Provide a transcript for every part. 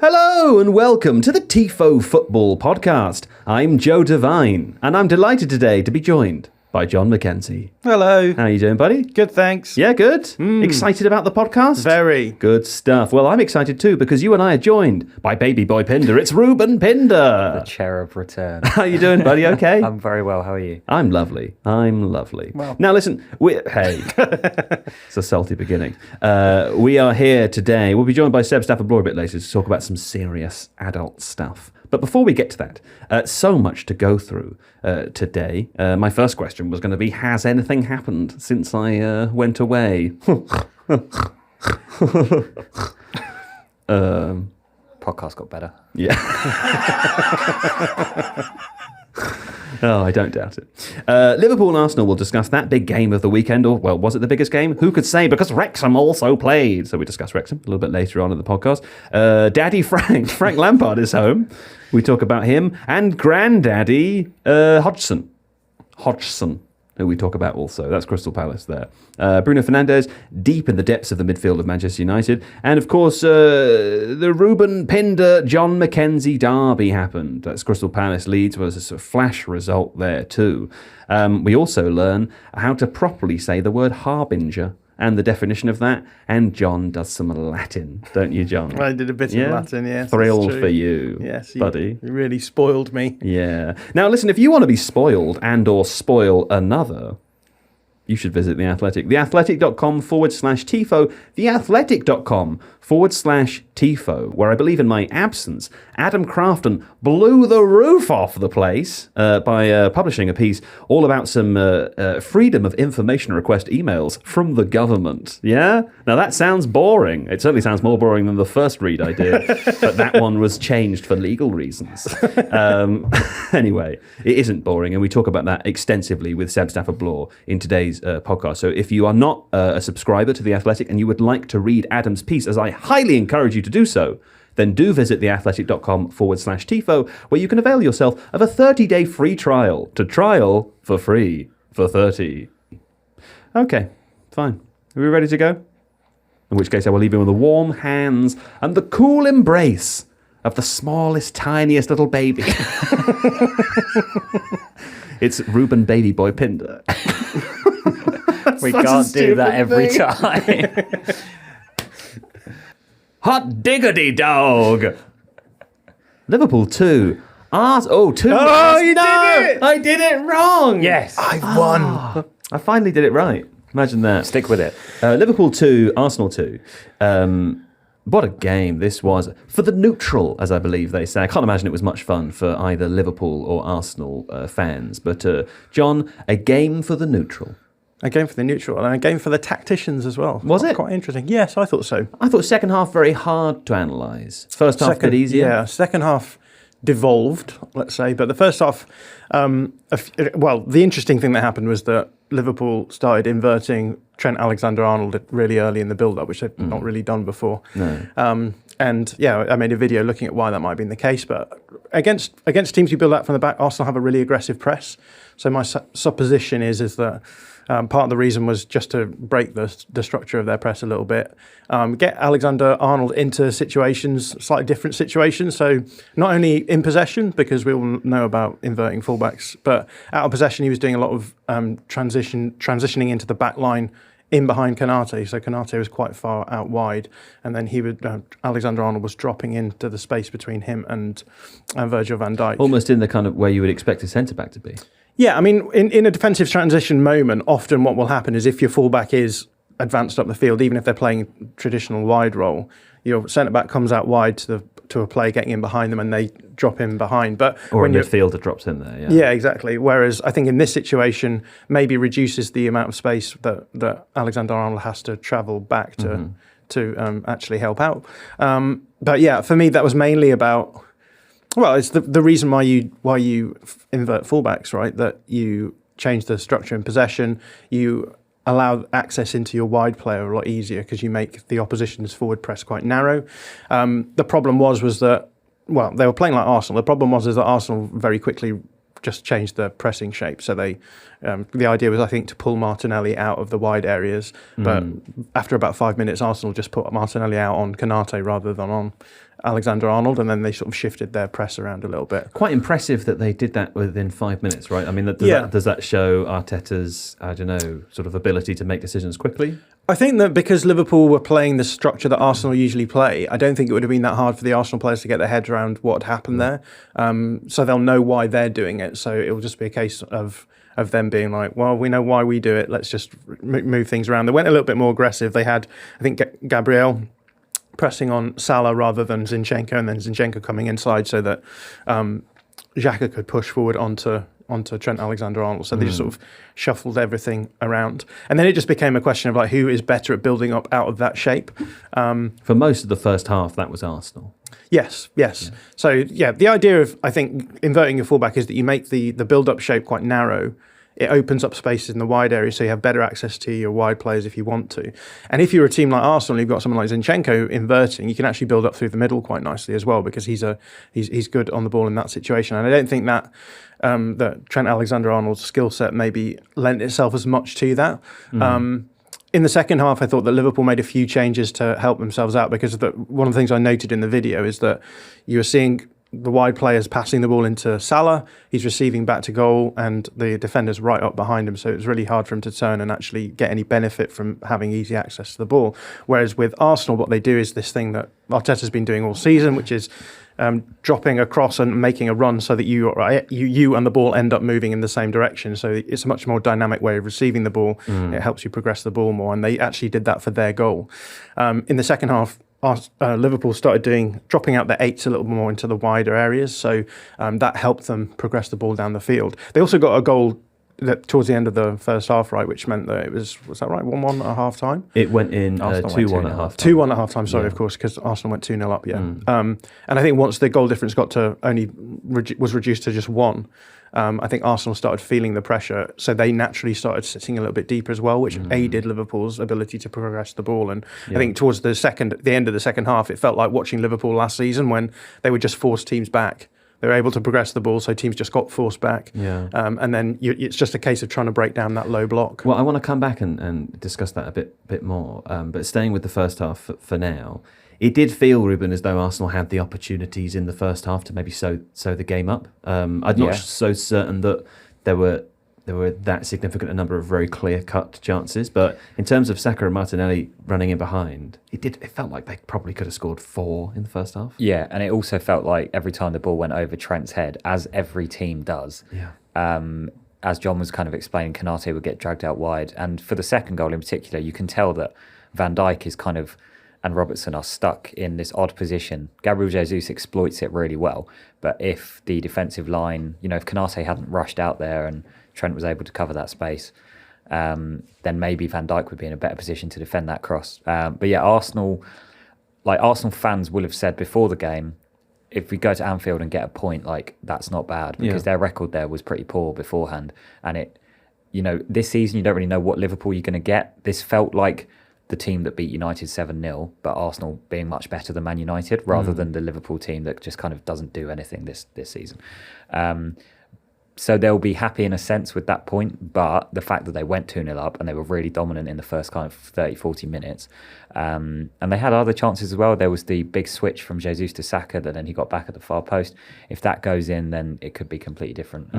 Hello and welcome to the Tifo Football Podcast. I'm Joe Devine and I'm delighted today to be joined by Jon Mackenzie. Hello. How are you doing, buddy? Good, thanks. Yeah, good? Excited about the podcast? Very. Good stuff. Well, I'm excited too because you and I are joined by baby boy Pinder. It's Reuben Pinder. The cherub return. How you doing, buddy? Okay? I'm very well. How are you? I'm lovely. Well. Now listen, hey, it's a salty beginning. We are here today. We'll be joined by Seb Stafford-Bloor a bit later to talk about some serious adult stuff. But before we get to that, so much to go through today. My first question was going to be, has anything happened since I went away? Podcast got better. Yeah. Oh, I don't doubt it. Liverpool and Arsenal will discuss that big game of the weekend, or, well, was it the biggest game? Who could say? Because Wrexham also played. So we discuss Wrexham a little bit later on in the podcast. Daddy Frank Lampard is home. We talk about him. And Granddaddy Hodgson, who we talk about also. That's Crystal Palace there. Bruno Fernandes, deep in the depths of the midfield of Manchester United. And, of course, the Reuben Pinder Jon Mackenzie derby happened. That's Crystal Palace. Leeds was a sort of flash result there too. We also learn how to properly say the word Harbinger and the definition of that. And John does some Latin, don't you, John? I did a bit of Latin, yes. Thrilled for you, yes, buddy. You really spoiled me. Yeah. Now, listen, if you want to be spoiled and or spoil another, you should visit The Athletic. theathletic.com/Tifo. theathletic.com/Tifo, where I believe in my absence, Adam Crafton blew the roof off the place by publishing a piece all about some freedom of information request emails from the government. Yeah? Now, that sounds boring. It certainly sounds more boring than the first read I did, but that one was changed for legal reasons. Anyway, it isn't boring, and we talk about that extensively with Seb Stafford-Bloor in today's podcast. So if you are not a subscriber to The Athletic and you would like to read Adam's piece, as I highly encourage you to do so, then do visit theathletic.com/Tifo, where you can avail yourself of a 30-day free trial to trial for free for 30. Okay, fine. Are we ready to go? In which case I will leave you with the warm hands and the cool embrace of the smallest, tiniest little baby. It's Reuben Baby Boy Pinder. We can't do that every time. Hot diggity dog. Liverpool 2. 2. Oh, you did it! I did it wrong. Yes. I won. I finally did it right. Imagine that. Stick with it. Liverpool 2, Arsenal 2. What a game this was. For the neutral, as I believe they say. I can't imagine it was much fun for either Liverpool or Arsenal fans. But, John, a game for the neutral. A game for the neutral and a game for the tacticians as well. Was it? Quite interesting. Yes, I thought so. I thought second half very hard to analyse. First half a bit easier. Yeah, second half devolved, let's say. But the first half, the interesting thing that happened was that Liverpool started inverting Trent Alexander-Arnold really early in the build-up, which they'd not really done before. No. And yeah, I made a video looking at why that might have been the case. But against teams who build out from the back, Arsenal have a really aggressive press. So my supposition is that part of the reason was just to break the structure of their press a little bit, get Alexander-Arnold into slightly different situations. So not only in possession, because we all know about inverting fullbacks, but out of possession, he was doing a lot of transitioning into the back line in behind Konate. So Konate was quite far out wide, and then Alexander-Arnold was dropping into the space between him and Virgil van Dijk. Almost in the kind of where you would expect a centre-back to be. Yeah, I mean, in a defensive transition moment, often what will happen is if your fullback is advanced up the field, even if they're playing traditional wide role, your centre-back comes out wide to a player getting in behind them and they drop in behind. Or a midfielder drops in there, yeah. Yeah, exactly. Whereas I think in this situation, maybe reduces the amount of space that Alexander-Arnold has to travel back to actually help out. But yeah, for me, that was mainly about... Well, it's the reason why you invert fullbacks, right? That you change the structure in possession, you allow access into your wide player a lot easier because you make the opposition's forward press quite narrow. The problem was that, well, they were playing like Arsenal. The problem was that Arsenal very quickly just changed the pressing shape. So the idea was, I think, to pull Martinelli out of the wide areas. But after about 5 minutes, Arsenal just put Martinelli out on Konate rather than on Alexander-Arnold, and then they sort of shifted their press around a little bit. Quite impressive that they did that within 5 minutes, right? I mean, does that show Arteta's, I don't know, sort of ability to make decisions quickly? I think that because Liverpool were playing the structure that Arsenal usually play, I don't think it would have been that hard for the Arsenal players to get their heads around what had happened there. So they'll know why they're doing it. So it will just be a case of them being like, well, we know why we do it. Let's just move things around. They went a little bit more aggressive. They had, I think, Gabriel pressing on Salah rather than Zinchenko, and then Zinchenko coming inside so that Xhaka could push forward onto Trent Alexander-Arnold. So they just sort of shuffled everything around. And then it just became a question of like, who is better at building up out of that shape? For most of the first half, that was Arsenal. Yes. Yeah. So, the idea of, I think, inverting your fullback is that you make the build-up shape quite narrow. It opens up spaces in the wide area, so you have better access to your wide players if you want to. And if you're a team like Arsenal, you've got someone like Zinchenko inverting, you can actually build up through the middle quite nicely as well, because he's good on the ball in that situation. And I don't think that Trent Alexander-Arnold's skill set maybe lent itself as much to that. In the second half, I thought that Liverpool made a few changes to help themselves out, because one of the things I noted in the video is that you were seeing the wide players passing the ball into Salah, he's receiving back to goal, and the defender's right up behind him, so it was really hard for him to turn and actually get any benefit from having easy access to the ball. Whereas with Arsenal, what they do is this thing that Arteta's been doing all season, which is dropping across and making a run so that you and the ball end up moving in the same direction. So it's a much more dynamic way of receiving the ball. It helps you progress the ball more, and they actually did that for their goal. In the second half, Liverpool started dropping out their eights a little more into the wider areas, so that helped them progress the ball down the field. They also got a goal towards the end of the first half, right, which meant that it was that right, 1-1 at half time? It went in 2-1 at half time. 2-1 at half time, sorry, of course, because Arsenal went 2-0 up, and I think once the goal difference got to was reduced to just 1, I think Arsenal started feeling the pressure, so they naturally started sitting a little bit deeper as well, which aided Liverpool's ability to progress the ball. And I think towards the end of the second half, it felt like watching Liverpool last season when they would just force teams back. They were able to progress the ball, so teams just got forced back. And then it's just a case of trying to break down that low block. Well, I want to come back and discuss that a bit more. But staying with the first half for now, it did feel, Reuben, as though Arsenal had the opportunities in the first half to maybe sew the game up. I'm not so certain that there were that significant a number of very clear-cut chances, but in terms of Saka and Martinelli running in behind, it felt like they probably could have scored 4 in the first half. Yeah, and it also felt like every time the ball went over Trent's head, as every team does, as John was kind of explaining, Konate would get dragged out wide, and for the second goal in particular, you can tell that Van Dijk is kind of, and Robertson are stuck in this odd position. Gabriel Jesus exploits it really well, but if the defensive line, if Konate hadn't rushed out there and Trent was able to cover that space, then maybe Van Dijk would be in a better position to defend that cross. But yeah, Arsenal fans will have said before the game, if we go to Anfield and get a point, that's not bad, because their record there was pretty poor beforehand. And this season you don't really know what Liverpool you're going to get. This felt like the team that beat United 7-0, but Arsenal being much better than Man United, rather than the Liverpool team that just kind of doesn't do anything this season. So they'll be happy in a sense with that point, but the fact that they went 2-0 up and they were really dominant in the first kind of 30, 40 minutes, and they had other chances as well. There was the big switch from Jesus to Saka that then he got back at the far post. If that goes in, then it could be completely different.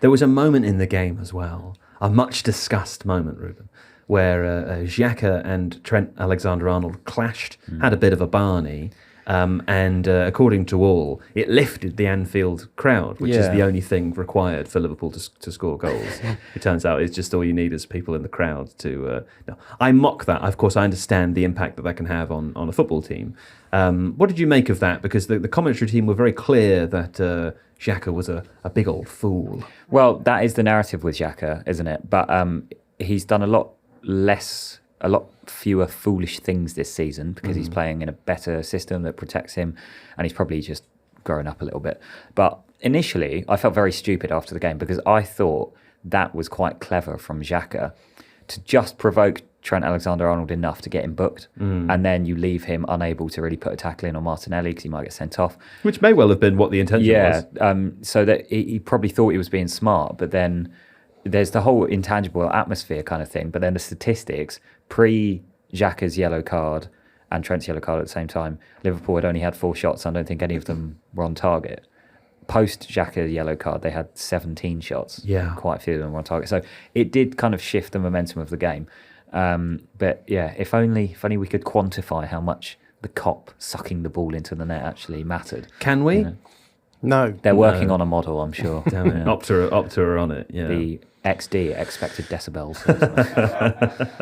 There was a moment in the game as well, a much discussed moment, Reuben, where Xhaka and Trent Alexander-Arnold clashed, had a bit of a Barney, and according to all, it lifted the Anfield crowd, which is the only thing required for Liverpool to score goals. It turns out it's just all you need is people in the crowd to... No, I mock that. Of course, I understand the impact that can have on a football team. What did you make of that? Because the commentary team were very clear that Xhaka was a big old fool. Well, that is the narrative with Xhaka, isn't it? But he's done a lot fewer foolish things this season because he's playing in a better system that protects him, and he's probably just grown up a little bit. But initially, I felt very stupid after the game because I thought that was quite clever from Xhaka to just provoke Trent Alexander-Arnold enough to get him booked, and then you leave him unable to really put a tackle in on Martinelli because he might get sent off. Which may well have been what the intention was. Yeah, so that he probably thought he was being smart, but then there's the whole intangible atmosphere kind of thing, but then the statistics, pre-Xhaka's yellow card and Trent's yellow card at the same time, Liverpool had only had 4 shots. I don't think any of them were on target. Post-Xhaka yellow card, they had 17 shots. Yeah. Quite a few of them were on target. So it did kind of shift the momentum of the game. But yeah, if only we could quantify how much the cop sucking the ball into the net actually mattered. Can we? No. They're working on a model, I'm sure. Damn it. Opta are on it. Yeah. The XD, expected decibels.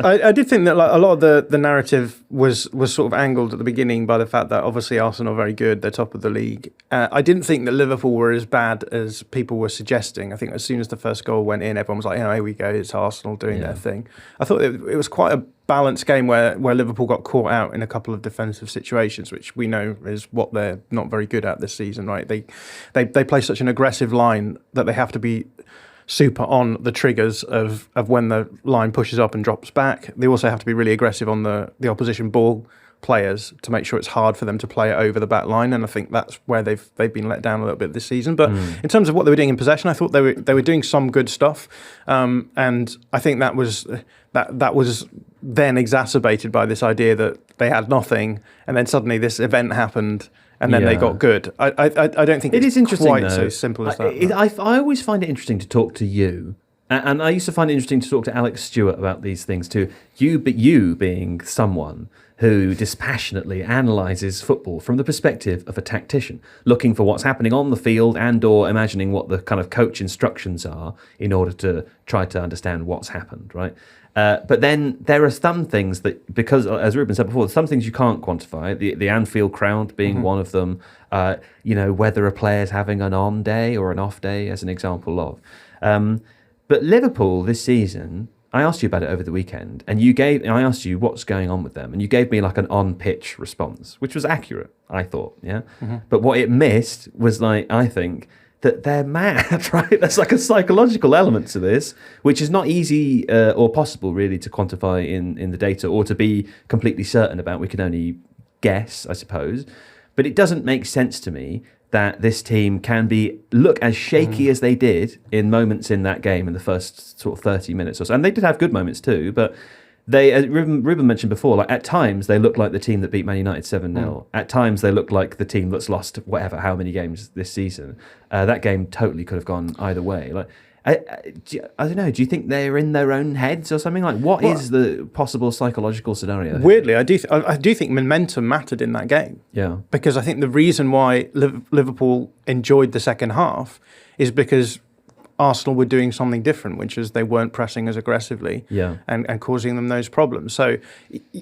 I did think that like a lot of the narrative was sort of angled at the beginning by the fact that obviously Arsenal are very good, they're top of the league. I didn't think that Liverpool were as bad as people were suggesting. I think as soon as the first goal went in, everyone was like, here we go, it's Arsenal doing their thing. I thought it was quite a balanced game where Liverpool got caught out in a couple of defensive situations, which we know is what they're not very good at this season, right? They play such an aggressive line that they have to be super on the triggers of when the line pushes up and drops back. They also have to be really aggressive on the opposition ball players to make sure it's hard for them to play it over the back line, and I think that's where they've been let down a little bit this season. But in terms of what they were doing in possession, I thought they were doing some good stuff, and I think that was then exacerbated by this idea that they had nothing, and then suddenly this event happened. And then they got good. I don't think it's quite so simple as that. I always find it interesting to talk to you. And I used to find it interesting to talk to Alex Stewart about these things too. You being someone who dispassionately analyses football from the perspective of a tactician, looking for what's happening on the field and or imagining what the kind of coach instructions are in order to try to understand what's happened, right? But then there are some things that, because as Reuben said before, some things you can't quantify. The Anfield crowd being one of them. Whether a player's having an on day or an off day, as an example of. But Liverpool this season, I asked you about it over the weekend, and I asked you what's going on with them, and you gave me like an on-pitch response, which was accurate, I thought. Yeah. But what it missed was I think, that they're mad, right? There's like a psychological element to this, which is not easy or possible really to quantify in the data or to be completely certain about. We can only guess, I suppose. But it doesn't make sense to me that this team can look as shaky as they did in moments in that game in the first sort of 30 minutes or so. And they did have good moments too, but they, as Reuben mentioned before, like at times they look like the team that beat Man United 7-0. At times they look like the team that's lost how many games this season. That game totally could have gone either way. Like, I don't know. Do you think they're in their own heads or something? Like, what is the possible psychological scenario? Weirdly, I do think momentum mattered in that game. Yeah, because I think the reason why Liverpool enjoyed the second half is because Arsenal were doing something different, which is they weren't pressing as aggressively and causing them those problems. So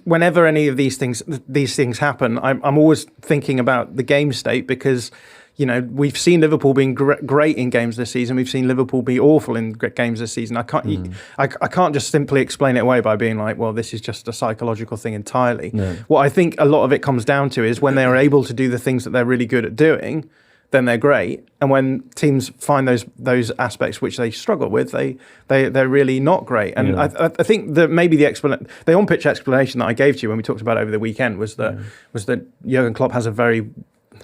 whenever any of these things happen, I'm always thinking about the game state, because we've seen Liverpool being great in games this season. We've seen Liverpool be awful in games this season. I can't just simply explain it away by being like, well, this is just a psychological thing entirely. No. What I think a lot of it comes down to is when they are able to do the things that they're really good at doing, then they're great. And when teams find those aspects which they struggle with, they're really not great. And I think that maybe the on-pitch explanation that I gave to you when we talked about it over the weekend was that Jurgen Klopp has a very,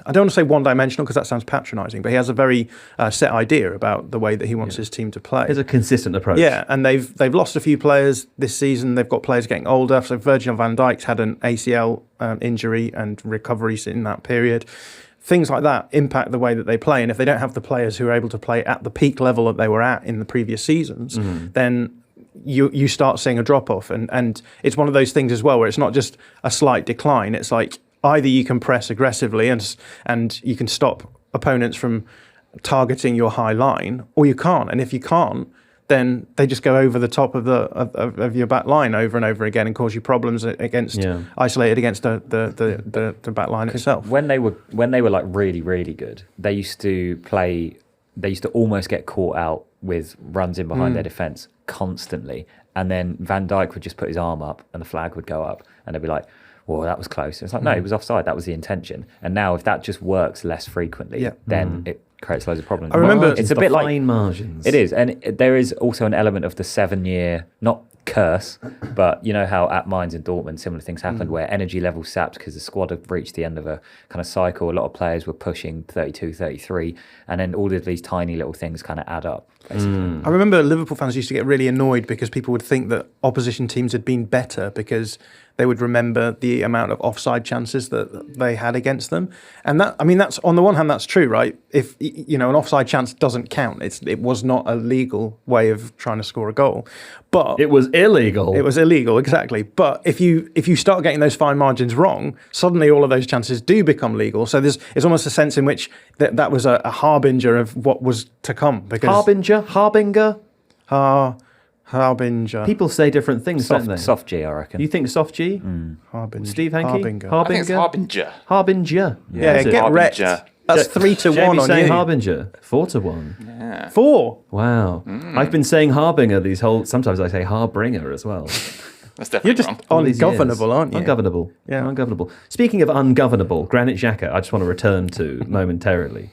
I don't want to say one-dimensional because that sounds patronising, but he has a very set idea about the way that he wants his team to play. It's a consistent approach. Yeah, and they've lost a few players this season. They've got players getting older. So Virgil van Dijk's had an ACL injury and recovery in that period. Things like that impact the way that they play. And if they don't have the players who are able to play at the peak level that they were at in the previous seasons, then you start seeing a drop-off. And it's one of those things as well where it's not just a slight decline. It's like either you can press aggressively and you can stop opponents from targeting your high line, or you can't. And if you can't, then they just go over the top of your back line over and over again and cause you problems isolated against the back line itself. When they were like really, really good, they used to almost get caught out with runs in behind their defence constantly. And then Van Dijk would just put his arm up and the flag would go up and they'd be like, well, that was close. It's like, no, it was offside. That was the intention. And now if that just works less frequently, then it creates loads of problems. I remember it's a bit like fine margins. It is. And there is also an element of the 7-year, not curse, but you know how at Mainz and Dortmund similar things happened where energy levels sapped because the squad had reached the end of a kind of cycle. A lot of players were pushing 32, 33, and then all of these tiny little things kind of add up, basically. I remember Liverpool fans used to get really annoyed because people would think that opposition teams had been better because they would remember the amount of offside chances that they had against them. And that, I mean, that's on the one hand, that's true, right? If, you know, an offside chance doesn't count. It was not a legal way of trying to score a goal. But It was illegal. it was illegal, exactly. But if you start getting those fine margins wrong, suddenly all of those chances do become legal. So it's almost a sense in which that was a harbinger of what was to come. Because Harbinger? Harbinger. People say different things, don't they? Soft G, I reckon. You think soft G? Harbinger. Steve Hankey? Harbinger. I think it's Harbinger. Harbinger. Yeah, Is it? get wrecked. Harbinger. That's 3-1 Jamie on saying you. Harbinger. 4-1. Yeah. 4. Wow. I've been saying Harbinger sometimes I say Harbringer as well. That's definitely You're just wrong. All these ungovernable, years. aren't you? Ungovernable. Yeah. Ungovernable. Speaking of ungovernable, Granit Xhaka, I just want to return to momentarily.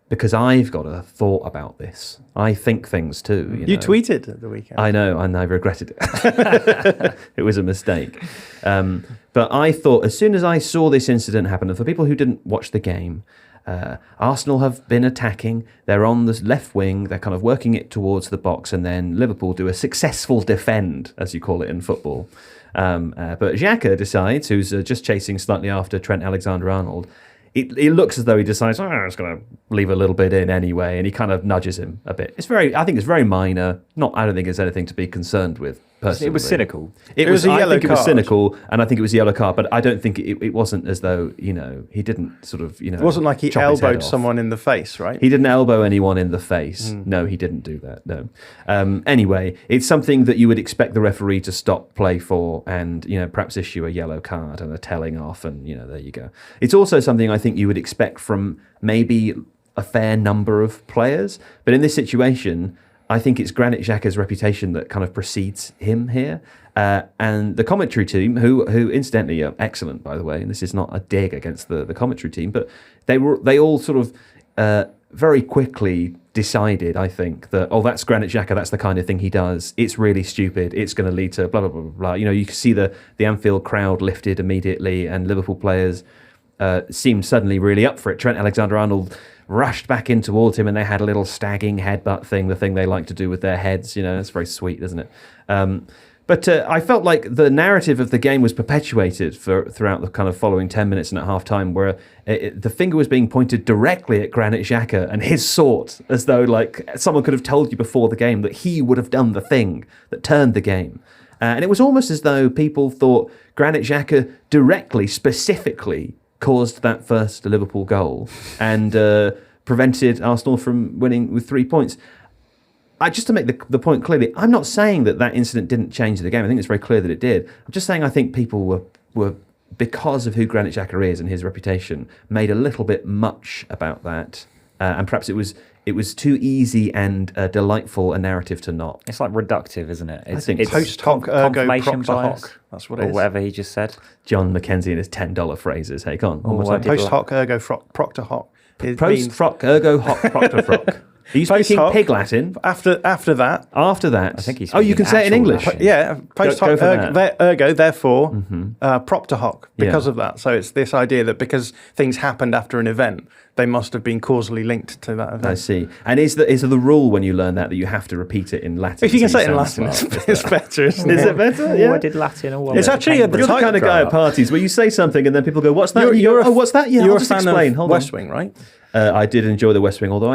Because I've got a thought about this. I think things too. You tweeted at the weekend. I know, and I regretted it. It was a mistake. But I thought, as soon as I saw this incident happen, and for people who didn't watch the game, Arsenal have been attacking. They're on the left wing. They're kind of working it towards the box, and then Liverpool do a successful defend, as you call it in football. But Xhaka decides, who's just chasing slightly after Trent Alexander-Arnold, it looks as though he decides, I'm just going to leave a little bit in anyway, and he kind of nudges him a bit. I think it's very minor. I don't think it's anything to be concerned with, personally. It was cynical. It was a yellow I think it was card. cynical, and I think it was a yellow card, but I don't think it wasn't as though, he didn't sort of, It wasn't like he chop his head elbowed off. someone in the face, right? He didn't elbow anyone in the face. No, he didn't do that. No. Anyway, it's something that you would expect the referee to stop play for and, perhaps issue a yellow card and a telling off and, there you go. It's also something I think you would expect from maybe a fair number of players. But in this situation, I think it's Granit Xhaka's reputation that kind of precedes him here. And the commentary team, who incidentally are excellent, by the way, and this is not a dig against the commentary team, but they all sort of very quickly decided, I think, that, that's Granit Xhaka, that's the kind of thing he does. It's really stupid. It's going to lead to blah, blah, blah, blah, blah. You can see the Anfield crowd lifted immediately, and Liverpool players seemed suddenly really up for it. Trent Alexander-Arnold rushed back in towards him, and they had a little stagging headbutt thing, the thing they like to do with their heads. It's very sweet, isn't it? But I felt like the narrative of the game was perpetuated throughout the kind of following 10 minutes and at half-time, where the finger was being pointed directly at Granit Xhaka and his sort, as though like someone could have told you before the game that he would have done the thing that turned the game. And it was almost as though people thought Granit Xhaka directly, specifically, caused that first Liverpool goal and prevented Arsenal from winning with 3 points. Just to make the point clearly, I'm not saying that incident didn't change the game. I think it's very clear that it did. I'm just saying I think people were because of who Granit Xhaka is and his reputation, made a little bit much about that. And perhaps it was too easy and delightful a narrative to not. It's like reductive, isn't it? I think it's so. Post hoc ergo confirmation proctor bias, hoc. That's what it or is. whatever he just said. Jon Mackenzie and his $10 phrases. Hey, go on. One more I time. did Post hoc ergo proctor hoc. It Post means froc ergo hoc proctor froc. Are you Post speaking hoc. pig Latin? after that. After that, I think he's you can speaking say it in actual English. Latin. Yeah, post Go hoc for that. ergo, therefore, propter hoc, because Yeah. of that. So it's this idea that because things happened after an event, they must have been causally linked to that event. I see. And is the rule when you learn that you have to repeat it in Latin? If you can so say it in sound Latin, smart? it's better, isn't Is it? it better? Oh, Yeah. I did Latin. It's actually You're the kind of guy at parties where you say something and then people go, "What's that?" And you go, what's that? Yeah, You're I'll a just fan explain. of Hold West on. Wing, right? I did enjoy The West Wing, although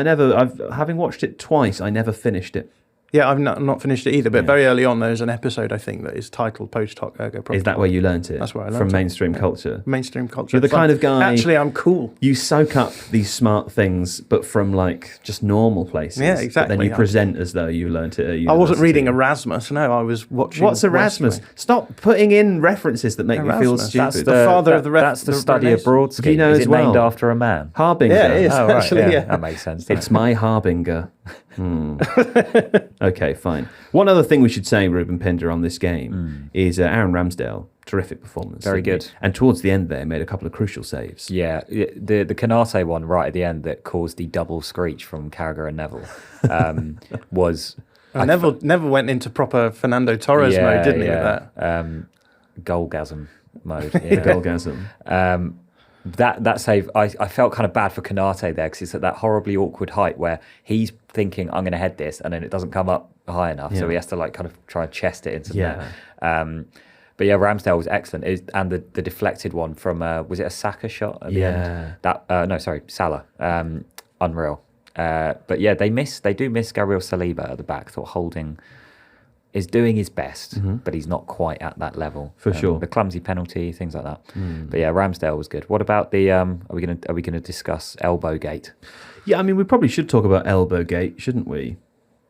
having watched it twice, I never finished it. Yeah, I've not finished it either, but very early on there's an episode, I think, that is titled Post Hoc Ergo Propter. Is that where you learnt it? That's where I learnt from it. mainstream culture. Mainstream culture. You're the It's like, kind of guy- Actually, I'm cool. You soak up these smart things, but from like just normal places. Yeah, But exactly. then you present as though you learnt it at university. I wasn't reading Erasmus, no, I was watching What's Erasmus? West Wing. Stop putting in references that make me feel Erasmus, stupid. that's the father of the That's the study abroad scheme. You know Is as it named well. after a man? Harbinger. Yeah, it is. Oh, right. actually, yeah. That makes sense. doesn't It's it? my Harbinger. Okay, fine. One other thing we should say, Reuben Pinder, on this game is Aaron Ramsdale. Terrific performance. Very didn't good. he? And towards the end there, made a couple of crucial saves. Yeah, the Canate one right at the end that caused the double screech from Carragher and Neville was Never went into proper Fernando Torres mode, didn't he? With that goalgasm mode. The goalgasm. That save, I felt kind of bad for Konate there because it's at that horribly awkward height where he's thinking, I'm going to head this, and then it doesn't come up high enough. So he has to like kind of try and chest it into there. But yeah, Ramsdale was excellent. And the deflected one from, was it a Saka shot at the end? Salah. Unreal. But yeah, they do miss Gabriel Saliba at the back. Thought Holding is doing his best, but he's not quite at that level. For sure. The clumsy penalty, things like that. But yeah, Ramsdale was good. What about the, are we gonna discuss Elbowgate? Yeah, I mean, we probably should talk about Elbowgate, shouldn't we?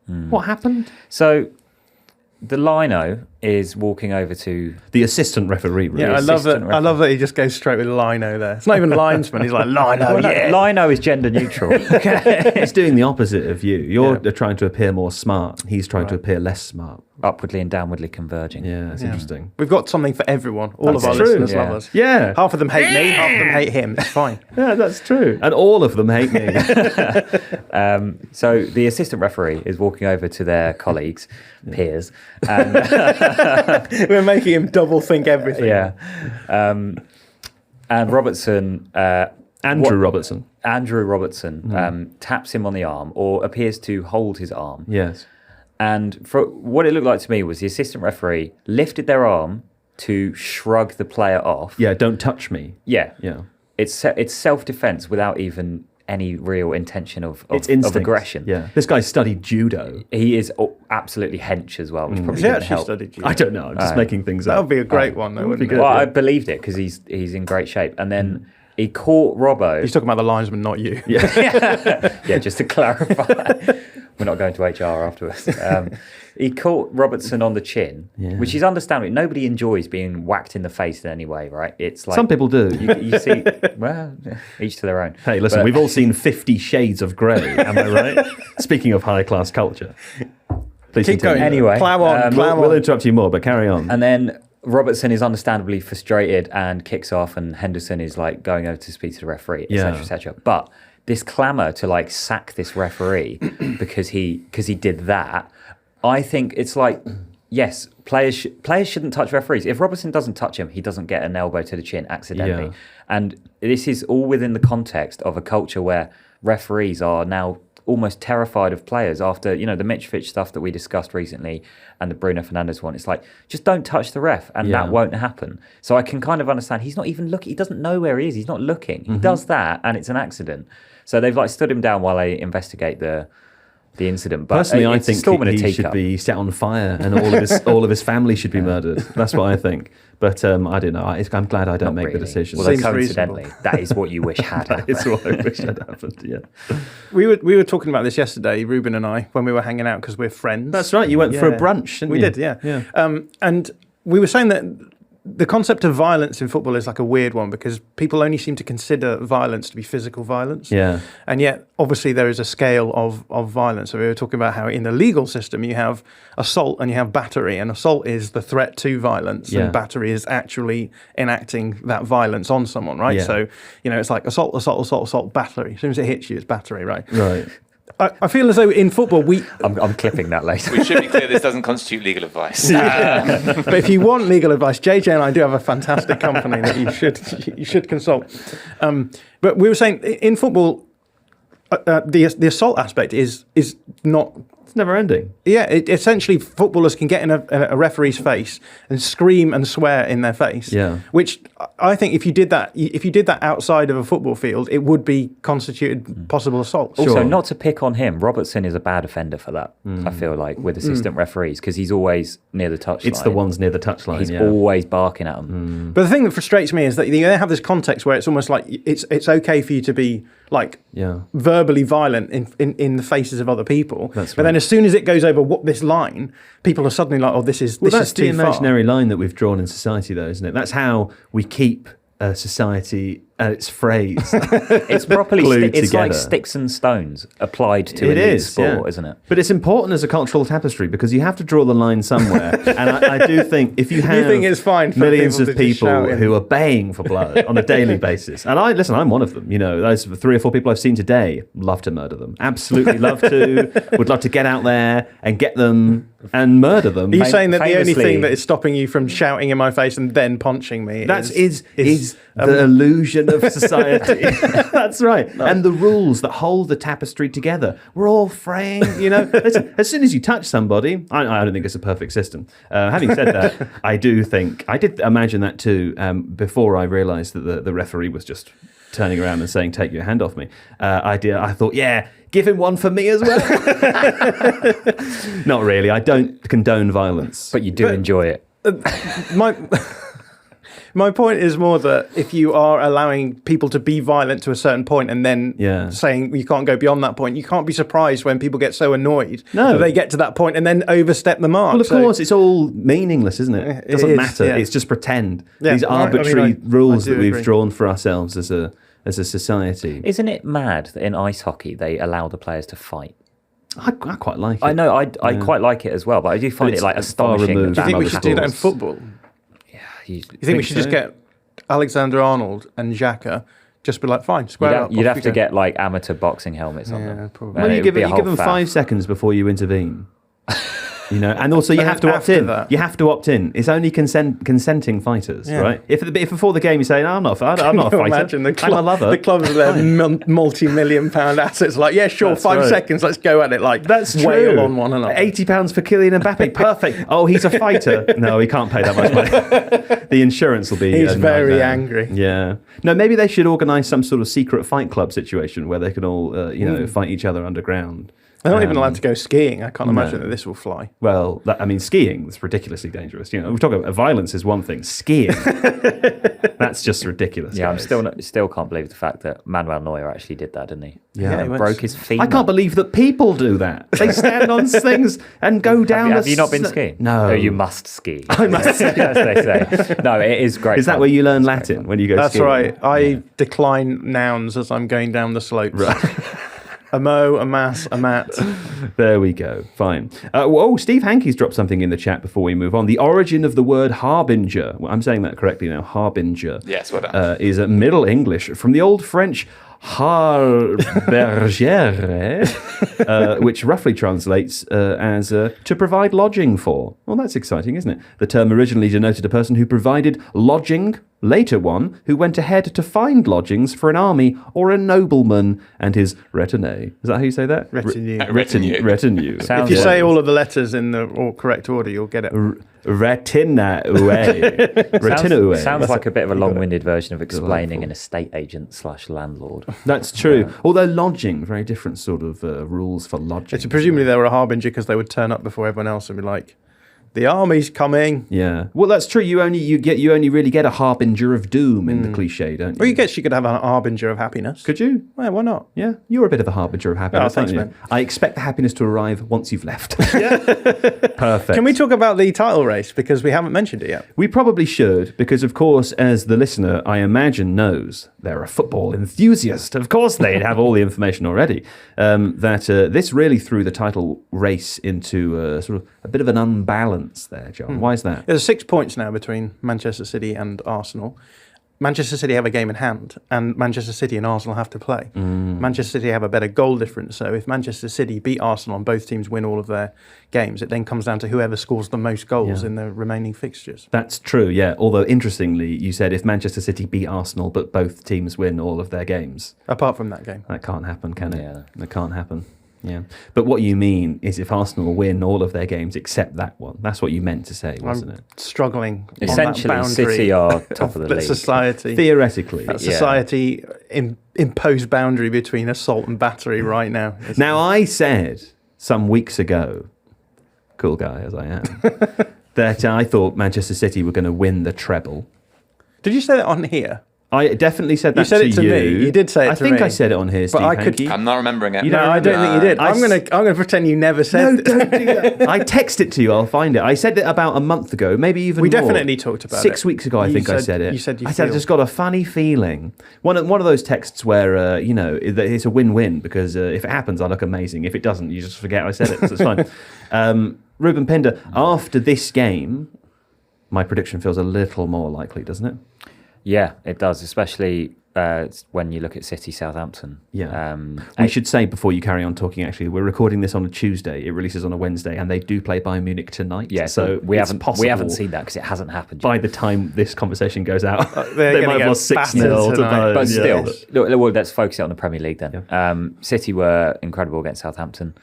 What happened? So the lino is walking over to the assistant referee. Really. Yeah, I love that he just goes straight with lino there. It's not even linesman. He's like lino. Lino is gender neutral. He's doing the opposite of you. You're trying to appear more smart. He's trying to appear less smart. Upwardly and downwardly converging. Yeah, it's interesting. We've got something for everyone. All That's of our true. listeners love us. Yeah. Half of them hate me, half of them hate him. It's fine. Yeah, that's true. And all of them hate me. So the assistant referee is walking over to their colleagues, peers, and we're making him double think everything. Yeah. And Robertson... Andrew Robertson taps him on the arm or appears to hold his arm. Yes. And for what it looked like to me was the assistant referee lifted their arm to shrug the player off. Yeah, don't touch me. Yeah. Yeah. It's self-defense without even any real intention of aggression. Yeah. This guy studied judo. He is absolutely hench as well, which probably Has he didn't actually help. studied judo? I don't know. I'm just making things up. That would be a great one, though, wouldn't it? good. Well, I believed it because he's in great shape. And then he caught Robbo. He's talking about the linesman, not you. Yeah, just to clarify. We're not going to HR afterwards. He caught Robertson on the chin, which is understandable. Nobody enjoys being whacked in the face in any way, right? It's like some people do. You see, well, each to their own. Hey, listen, we've all seen 50 Shades of Grey, am I right? Speaking of high-class culture. Please Keep continue. going. Anyway, plow on. We'll interrupt you more, but carry on. And then Robertson is understandably frustrated and kicks off, and Henderson is like going over to speak to the referee, etc., etc. But this clamour to like sack this referee because he did that, I think it's like, yes, players shouldn't touch referees. If Robertson doesn't touch him, he doesn't get an elbow to the chin accidentally. Yeah. And this is all within the context of a culture where referees are now almost terrified of players after, the Mitrovic stuff that we discussed recently and the Bruno Fernandes one. It's like, just don't touch the ref and that won't happen. So I can kind of understand. He's not even looking. He doesn't know where he is. He's not looking. He does that and it's an accident. So they've like stood him down while they investigate the incident. But personally, I think he should be set on fire and all of his family should be murdered. That's what I think. But I don't know. I'm glad I don't make the decision. Well, coincidentally, that is what you wish had happened. It's what I wish had happened. Yeah. We were talking about this yesterday, Reuben and I, when we were hanging out because we're friends. That's right. You went for a brunch, didn't you? We did, yeah. And we were saying that the concept of violence in football is like a weird one because people only seem to consider violence to be physical violence. Yeah. And yet, obviously, there is a scale of violence. So we were talking about how in the legal system you have assault and you have battery. And assault is the threat to violence and battery is actually enacting that violence on someone, right? Yeah. So, it's like assault, battery. As soon as it hits you, it's battery, right? Right. I feel as though in football I'm clipping that later. We should be clear this doesn't constitute legal advice. But if you want legal advice, JJ and I do have a fantastic company that you should consult. But we were saying in football, the assault aspect is not. It's never ending. Yeah, essentially footballers can get in a referee's face and scream and swear in their face. Yeah. Which I think if you did that outside of a football field, it would be constituted possible assault. Also, not to pick on him, Robertson is a bad offender for that. I feel like with assistant referees because he's always near the touchline. It's the ones near the touchline. He's always barking at them. But the thing that frustrates me is that they have this context where it's almost like it's okay for you to be like verbally violent in the faces of other people. That's but then as soon as it goes over this line, people are suddenly like, oh, this is too far. That's the imaginary line that we've drawn in society, though, isn't it? That's how we keep a society and it's phrased. It's properly Glued it's like together. sticks and stones applied to It elite is, sport, yeah. isn't it? But it's important as a cultural tapestry because you have to draw the line somewhere. And I do think if you have think it's fine for millions people of to just shout people in? who are baying for blood on a daily basis, and I'm one of them. You know, those 3 or 4 people I've seen today, love to murder them. Absolutely love to. Would love to get out there and get them and murder them. Are you saying that the only famously- thing that is stopping you from shouting in my face and then punching me is the illusion of society. That's right. And the rules that hold the tapestry together. We're all framed, you know. Listen, as soon as you touch somebody, I don't think it's a perfect system. Having said that, I did imagine that too before I realised that the referee was just turning around and saying, "Take your hand off me." I thought, yeah, give him one for me as well. Not really. I don't condone violence. But you do enjoy it. My point is more that if you are allowing people to be violent to a certain point and then saying you can't go beyond that point, you can't be surprised when people get so annoyed that they get to that point and then overstep the mark. Well, of course, it's all meaningless, isn't it? It doesn't matter. Yeah. It's just pretend. Yeah. These arbitrary rules I do that we've agree. drawn for ourselves as a society. Isn't it mad that in ice hockey they allow the players to fight? I quite like it. I know, I quite like it as well, but I do find But it like it's far astonishing. removed Do you think from we other should do that in sports. football? You You think we should just get Alexander Arnold and Xhaka, just be like, fine, square up. You'd off have you to go. get like amateur boxing helmets on Yeah, them. probably. Well, And you it give would be a them whole 5 faff. seconds before you intervene. You know, and also you And have to then opt after in. that- You have to opt in. It's only consenting fighters, Yeah. right? If before the game you say, "No, I'm not a Can fighter. you imagine the I'm a lover." The clubs with their multi-million-pound assets, like, yeah, sure, That's 5 right. seconds, let's go at it. Like, That's true. wail on one another. £80 for Kylian Mbappe. Perfect. Oh, he's a fighter. No, he can't pay that much money. The insurance will be. He's a very nightmare. angry. Yeah. No, maybe they should organise some sort of secret fight club situation where they can all, fight each other underground. They're not even allowed to go skiing. I can't imagine that this will fly. Well, skiing is ridiculously dangerous. You know, we're talking about violence is one thing. Skiing, that's just ridiculous. Yeah, guys. I'm still can't believe the fact that Manuel Neuer actually did that, didn't he? Yeah, he went- broke his feet. I can't believe that people do that. They stand on things and go down. Have you not been skiing? No. Oh, you must ski. I must, as they say. No, it is great. Is that fun. where you learn It's Latin great fun. when you go That's skiing? right. I decline nouns as I'm going down the slopes. A mo, a mass, a mat. There we go. Fine. Steve Hankey's dropped something in the chat before we move on. The origin of the word harbinger, well, I'm saying that correctly now, harbinger, Yes, well done. is a Middle English from the Old French harbergere, which roughly translates as to provide lodging for. Well, that's exciting, isn't it? The term originally denoted a person who provided lodging, later one who went ahead to find lodgings for an army or a nobleman and his retinue. Is that how you say that? Retinue. Retinue. Sounds If you like- say all of the letters in the correct order, you'll get it. Retinue. Sounds like a bit of a long-winded version of explaining an estate agent / landlord. That's true. Although lodging, very different sort of rules for lodging. It's presumably they were a harbinger because they would turn up before everyone else and be like, the army's coming. Yeah. Well, that's true. You only really get a harbinger of doom in the cliche, don't you? Well, you guess you could have a harbinger of happiness. Could you? Well, why not? Yeah. You're a bit of a harbinger of happiness, thanks, aren't you? man. I expect the happiness to arrive once you've left. Perfect. Can we talk about the title race? Because we haven't mentioned it yet. We probably should, because of course, as the listener, I imagine, knows, they're a football enthusiast. Of course, they'd have all the information already. That this really threw the title race into sort of a bit of an unbalance there, John. Why is that? There's 6 points now between Manchester City and Arsenal. Manchester City have a game in hand, and Manchester City and Arsenal have to play. Manchester City have a better goal difference, so if Manchester City beat Arsenal and both teams win all of their games, it then comes down to whoever scores the most goals in the remaining fixtures. That's true, yeah. Although, interestingly, you said if Manchester City beat Arsenal, but both teams win all of their games. Apart from that game. That can't happen, can it? Yeah. That can't happen. Yeah. But what you mean is if Arsenal win all of their games except that one. That's what you meant to say, wasn't it? Struggling Essentially, on that boundary City are top of the that league. society. Theoretically. That society imposed boundary between assault and battery right now. Now, I said some weeks ago, cool guy as I am, that I thought Manchester City were going to win the treble. Did you say that on here? I definitely said that You said to it to you. me. You did say it I to me. think I said it on here, Steve I could- Hankey. I'm not remembering it. No, I don't think you did. I I'm gonna pretend you never said. No, don't do that. I text it to you. I'll find it. I said it about a month ago, maybe even We more. definitely talked about 6 it. weeks ago, I You think I said- said it. you said you I said I feel. just got a funny feeling. One of those texts where it's a win-win because if it happens, I look amazing. If it doesn't, you just forget I said it. So it's fine. Reuben Pinder, after this game, my prediction feels a little more likely, doesn't it? Yeah, it does, especially when you look at City Southampton. Yeah. We should say before you carry on talking, actually, we're recording this on a Tuesday. It releases on a Wednesday, and they do play Bayern Munich tonight. Yeah, so we it's haven't possible seen that because it hasn't happened by yet. the time this conversation goes out, They're they gonna might have get lost 6-0 battered to tonight. Bayern. But Yeah. still, well, let's focus it on the Premier League then. Yeah. City were incredible against Southampton,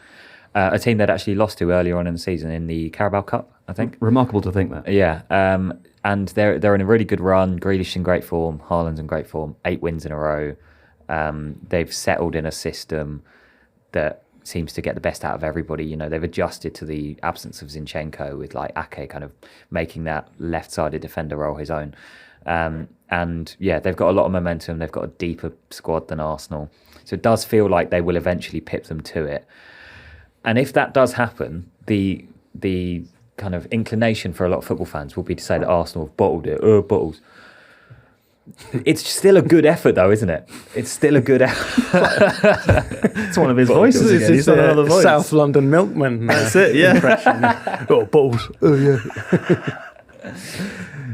a team they'd actually lost to earlier on in the season in the Carabao Cup, I think. Remarkable to think that. Yeah, and they're in a really good run. Grealish in great form, Haaland's in great form. 8 wins in a row. They've settled in a system that seems to get the best out of everybody. You know, they've adjusted to the absence of Zinchenko with like Ake kind of making that left-sided defender role his own. And yeah, they've got a lot of momentum. They've got a deeper squad than Arsenal. So it does feel like they will eventually pip them to it. And if that does happen, the kind of inclination for a lot of football fans will be to say that Arsenal have bottled it. Bottles. It's still a good effort, though, isn't it? It's still a good effort. It's one of his voices again. He's done another voice. South London milkman. That's it, yeah. Impression. Oh, balls. Oh, yeah.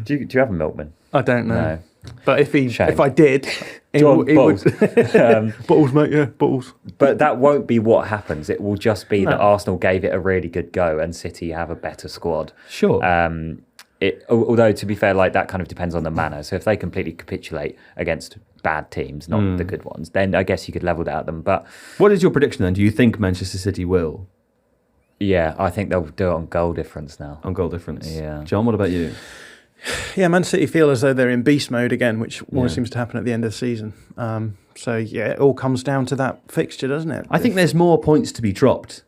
Do you have a milkman? I don't know. No. But if Shame. I did, John he would. Balls, mate. Yeah, balls. But that won't be what happens. It will just be that No. Arsenal gave it a really good go and City have a better squad. Sure. Although, to be fair, like that kind of depends on the manner. So if they completely capitulate against bad teams, not the good ones, then I guess you could level that at them. But What is your prediction then? Do you think Manchester City will yeah, I think they'll do it on goal difference now. on goal difference? Yeah. John, what about you? Yeah, Man City feel as though they're in beast mode again, which always Yeah. seems to happen at the end of the season. So yeah, it all comes down to that fixture, doesn't it? I think there's more points to be dropped.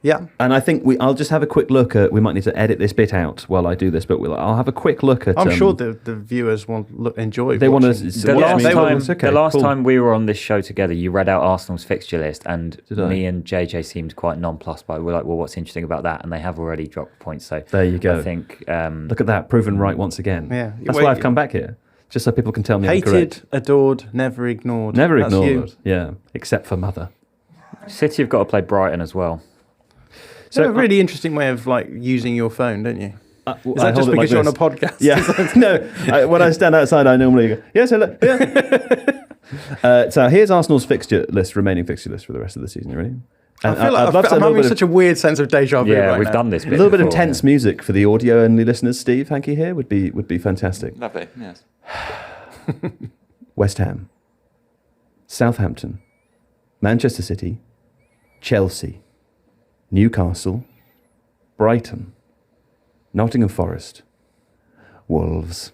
Yeah. And I think I'll just have a quick look at. We might need to edit this bit out while I do this, but I'll have a quick look at. I'm sure the viewers will enjoy. They want to. watching. The last time we were on this show together, you read out Arsenal's fixture list, and Did I? me and JJ seemed quite nonplussed by it. We're like, well, what's interesting about that? And they have already dropped points. So There you go. I think Look at that, proven right once again. Yeah. That's Wait, why I've come back here, just so people can tell me I'm hated, correct. adored, never ignored. Never That's you. ignored. Yeah, except for Mother. City have got to play Brighton as well. So So a really interesting way of like using your phone, don't you? Is that just because you're on a podcast? Yeah. No. When I stand outside, I normally go, yes, hello. Yeah. So here's Arsenal's remaining fixture list for the rest of the season. You ready? I feel I'd like love to I'm a little having bit such a weird sense of deja vu Yeah, right we've now. done this a bit little bit of before, tense music for the audio only listeners. Steve Hankey here would be fantastic. Lovely, yes. West Ham, Southampton, Manchester City, Chelsea, Newcastle, Brighton, Nottingham Forest, Wolves.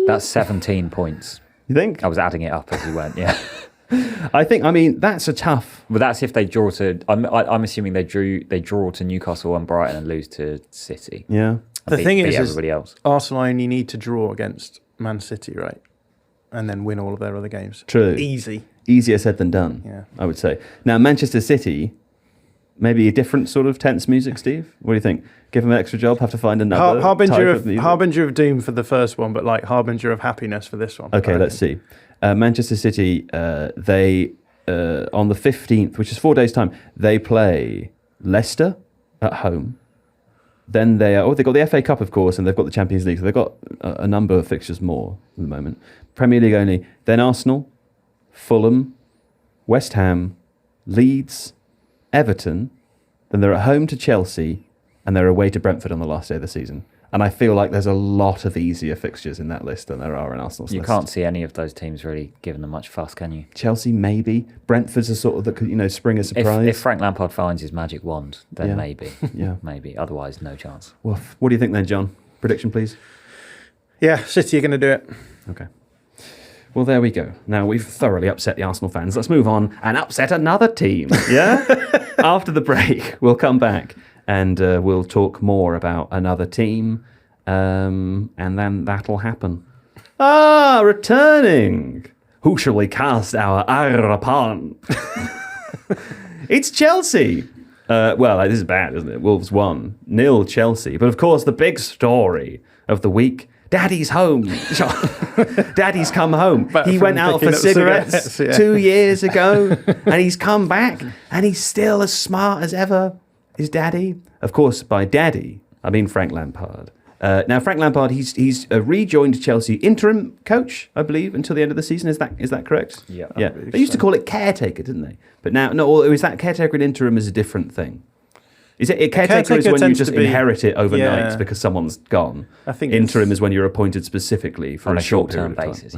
That's 17 points. You think? I was adding it up as we went, yeah. I mean, that's a tough. But that's if they draw to... I'm assuming they draw to Newcastle and Brighton and lose to City. Yeah. The thing Beat is everybody else. Arsenal only need to draw against Man City, right? And then win all of their other games. True. Easy. Easier said than done, Yeah. I would say. Now, Manchester City, maybe a different sort of tense music, Steve? What do you think? Give them an extra job, have to find another Harbinger type of music? Harbinger of doom for the first one, but like Harbinger of happiness for this one. Okay, let's see. Manchester City, they on the 15th, which is 4 days' time, they play Leicester at home. Then they've got the FA Cup, of course, and they've got the Champions League. So they've got a number of fixtures more at the moment. Premier League only. Then Arsenal, Fulham, West Ham, Leeds, Everton. Then they're at home to Chelsea, and they're away to Brentford on the last day of the season. And I feel like there's a lot of easier fixtures in that list than there are in Arsenal's You list. can't see any of those teams really giving them much fuss, can you? Chelsea, maybe. Brentford's a sort of spring a surprise. If Frank Lampard finds his magic wand, then Yeah. maybe. Yeah. Maybe. Otherwise, no chance. Woof. What do you think then, John? Prediction, please. Yeah, City are going to do it. Okay. Well, there we go. Now we've thoroughly upset the Arsenal fans. Let's move on and upset another team. Yeah? After the break, we'll come back and we'll talk more about another team. And then that'll happen. Returning. Who shall we cast our ire upon? It's Chelsea. Well, this is bad, isn't it? Wolves 1-0 Chelsea. But of course, the big story of the week, Daddy's home. Daddy's come home. He went out for cigarettes 2 years ago, and he's come back, and he's still as smart as ever. His daddy. Of course, by daddy, I mean Frank Lampard. Now, Frank Lampard, he's rejoined Chelsea interim coach, I believe, until the end of the season. Is that correct? Yeah. They used to call it caretaker, didn't they? But now, no, is that caretaker and interim is a different thing? Is it caretaker is when you just inherit it overnight because someone's gone? I think interim is when you're appointed specifically for a short period of time. Basis,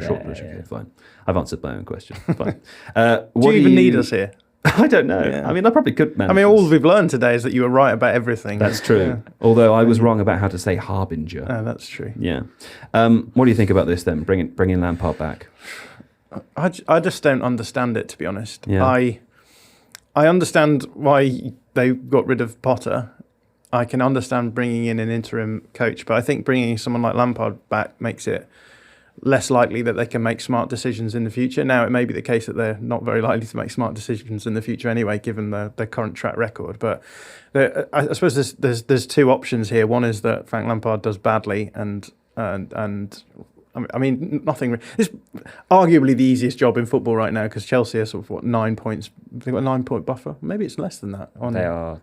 Fine. I've answered my own question. Fine. Do you even need us here? I don't know. Yeah. I mean, I probably could manage. I mean, all we've learned today is that you were right about everything. That's true. Yeah. Although I was wrong about how to say Harbinger. Oh, that's true. Yeah. What do you think about this then? Bringing Lampard back. I just don't understand it, to be honest. Yeah. I understand why they got rid of Potter. I can understand bringing in an interim coach, but I think bringing someone like Lampard back makes it less likely that they can make smart decisions in the future. Now, it may be the case that they're not very likely to make smart decisions in the future anyway, given their current track record. But I suppose there's two options here. One is that Frank Lampard does badly, and I mean, nothing. It's arguably the easiest job in football right now because Chelsea are sort of 9 points. They've got a 9-point buffer. Maybe it's less than that. They are.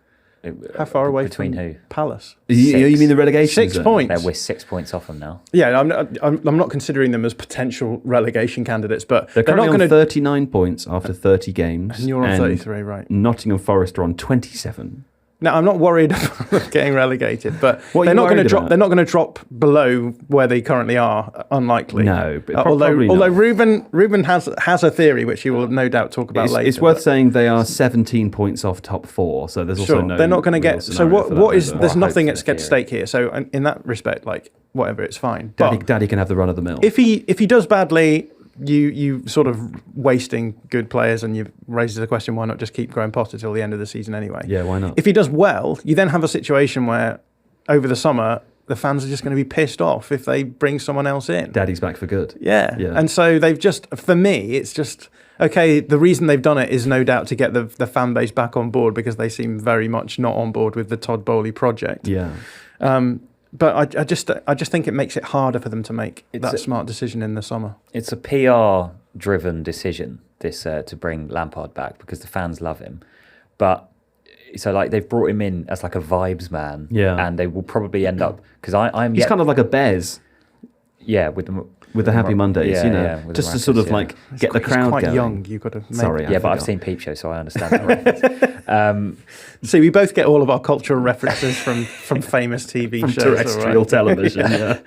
How far away between from who? Palace? You mean the relegation? 6 points. We're 6 points off them now. Yeah, I'm not considering them as potential relegation candidates, but they're not going to 39 points after 30 games. And you're on 33, right? Nottingham Forest are on 27. Now, I'm not worried about getting relegated, but they're not going to drop. They're not going to drop below where they currently are. Unlikely. No, but although Reuben has a theory which he will no doubt talk about later. It's worth saying they are 17 points off top four, so there's also no. They're not going to get. So what is? There's nothing at stake here. So in that respect, like whatever, it's fine. Daddy can have the run of the mill. If he does badly, you sort of wasting good players, and you raises the question, why not just keep Graham Potter till the end of the season anyway? Yeah, why not? If he does well, you then have a situation where over the summer the fans are just going to be pissed off if they bring someone else in. Daddy's back for good. Yeah. And so they've just, for me, it's just okay. The reason they've done it is no doubt to get the fan base back on board because they seem very much not on board with the Todd Bowley project. Yeah. But I just think it makes it harder for them to make that smart decision in the summer. It's a PR-driven decision, this to bring Lampard back because the fans love him. But so like they've brought him in as like a vibes man, and they will probably end up because he's kind of like a Bez. Yeah, with the Happy Mondays, just to sort of like get the crowd quite going. Young, you've got to. Sorry, but I've seen Peep Show, so I understand that reference. See, we both get all of our cultural references from famous TV from shows, terrestrial television.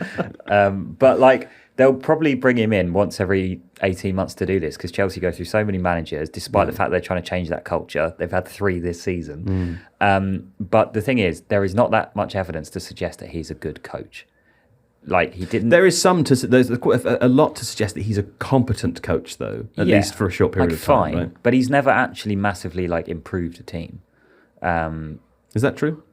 But like they'll probably bring him in once every 18 months to do this because Chelsea go through so many managers, despite the fact they're trying to change that culture. They've had 3 this season. But the thing is, there is not that much evidence to suggest that he's a good coach. Like he didn't. There's a lot to suggest that he's a competent coach, though. At least for a short period of time. Fine, right? But he's never actually massively like improved a team. Is that true?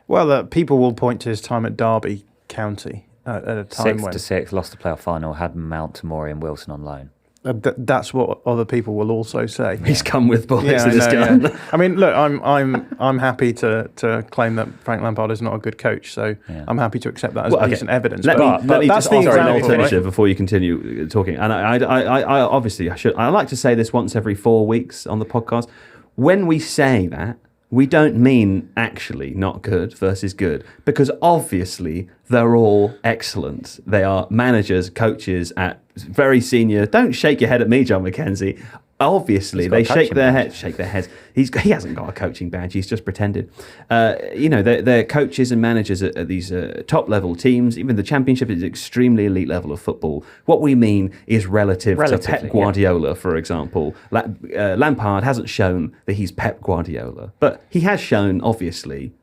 Well, people will point to his time at Derby County at a time 6-6, lost the playoff final, had Mount, Tamori, and Wilson on loan. That's what other people will also say. He's come with bullets in his gun. Yeah. I mean, look, I'm happy to claim that Frank Lampard is not a good coach, so I'm happy to accept that as decent evidence. Let me that's just the offer an example, alternative before you continue talking. And I obviously I like to say this once every 4 weeks on the podcast. When we say that, we don't mean actually not good versus good, because obviously they're all excellent. They are managers, coaches at very senior. Don't shake your head at me, Jon Mackenzie. Obviously, they shake their heads. He hasn't got a coaching badge. He's just pretended. They're coaches and managers at these top-level teams. Even the Championship is an extremely elite level of football. What we mean is relative to Pep Guardiola, for example. Lampard hasn't shown that he's Pep Guardiola, but he has shown, obviously,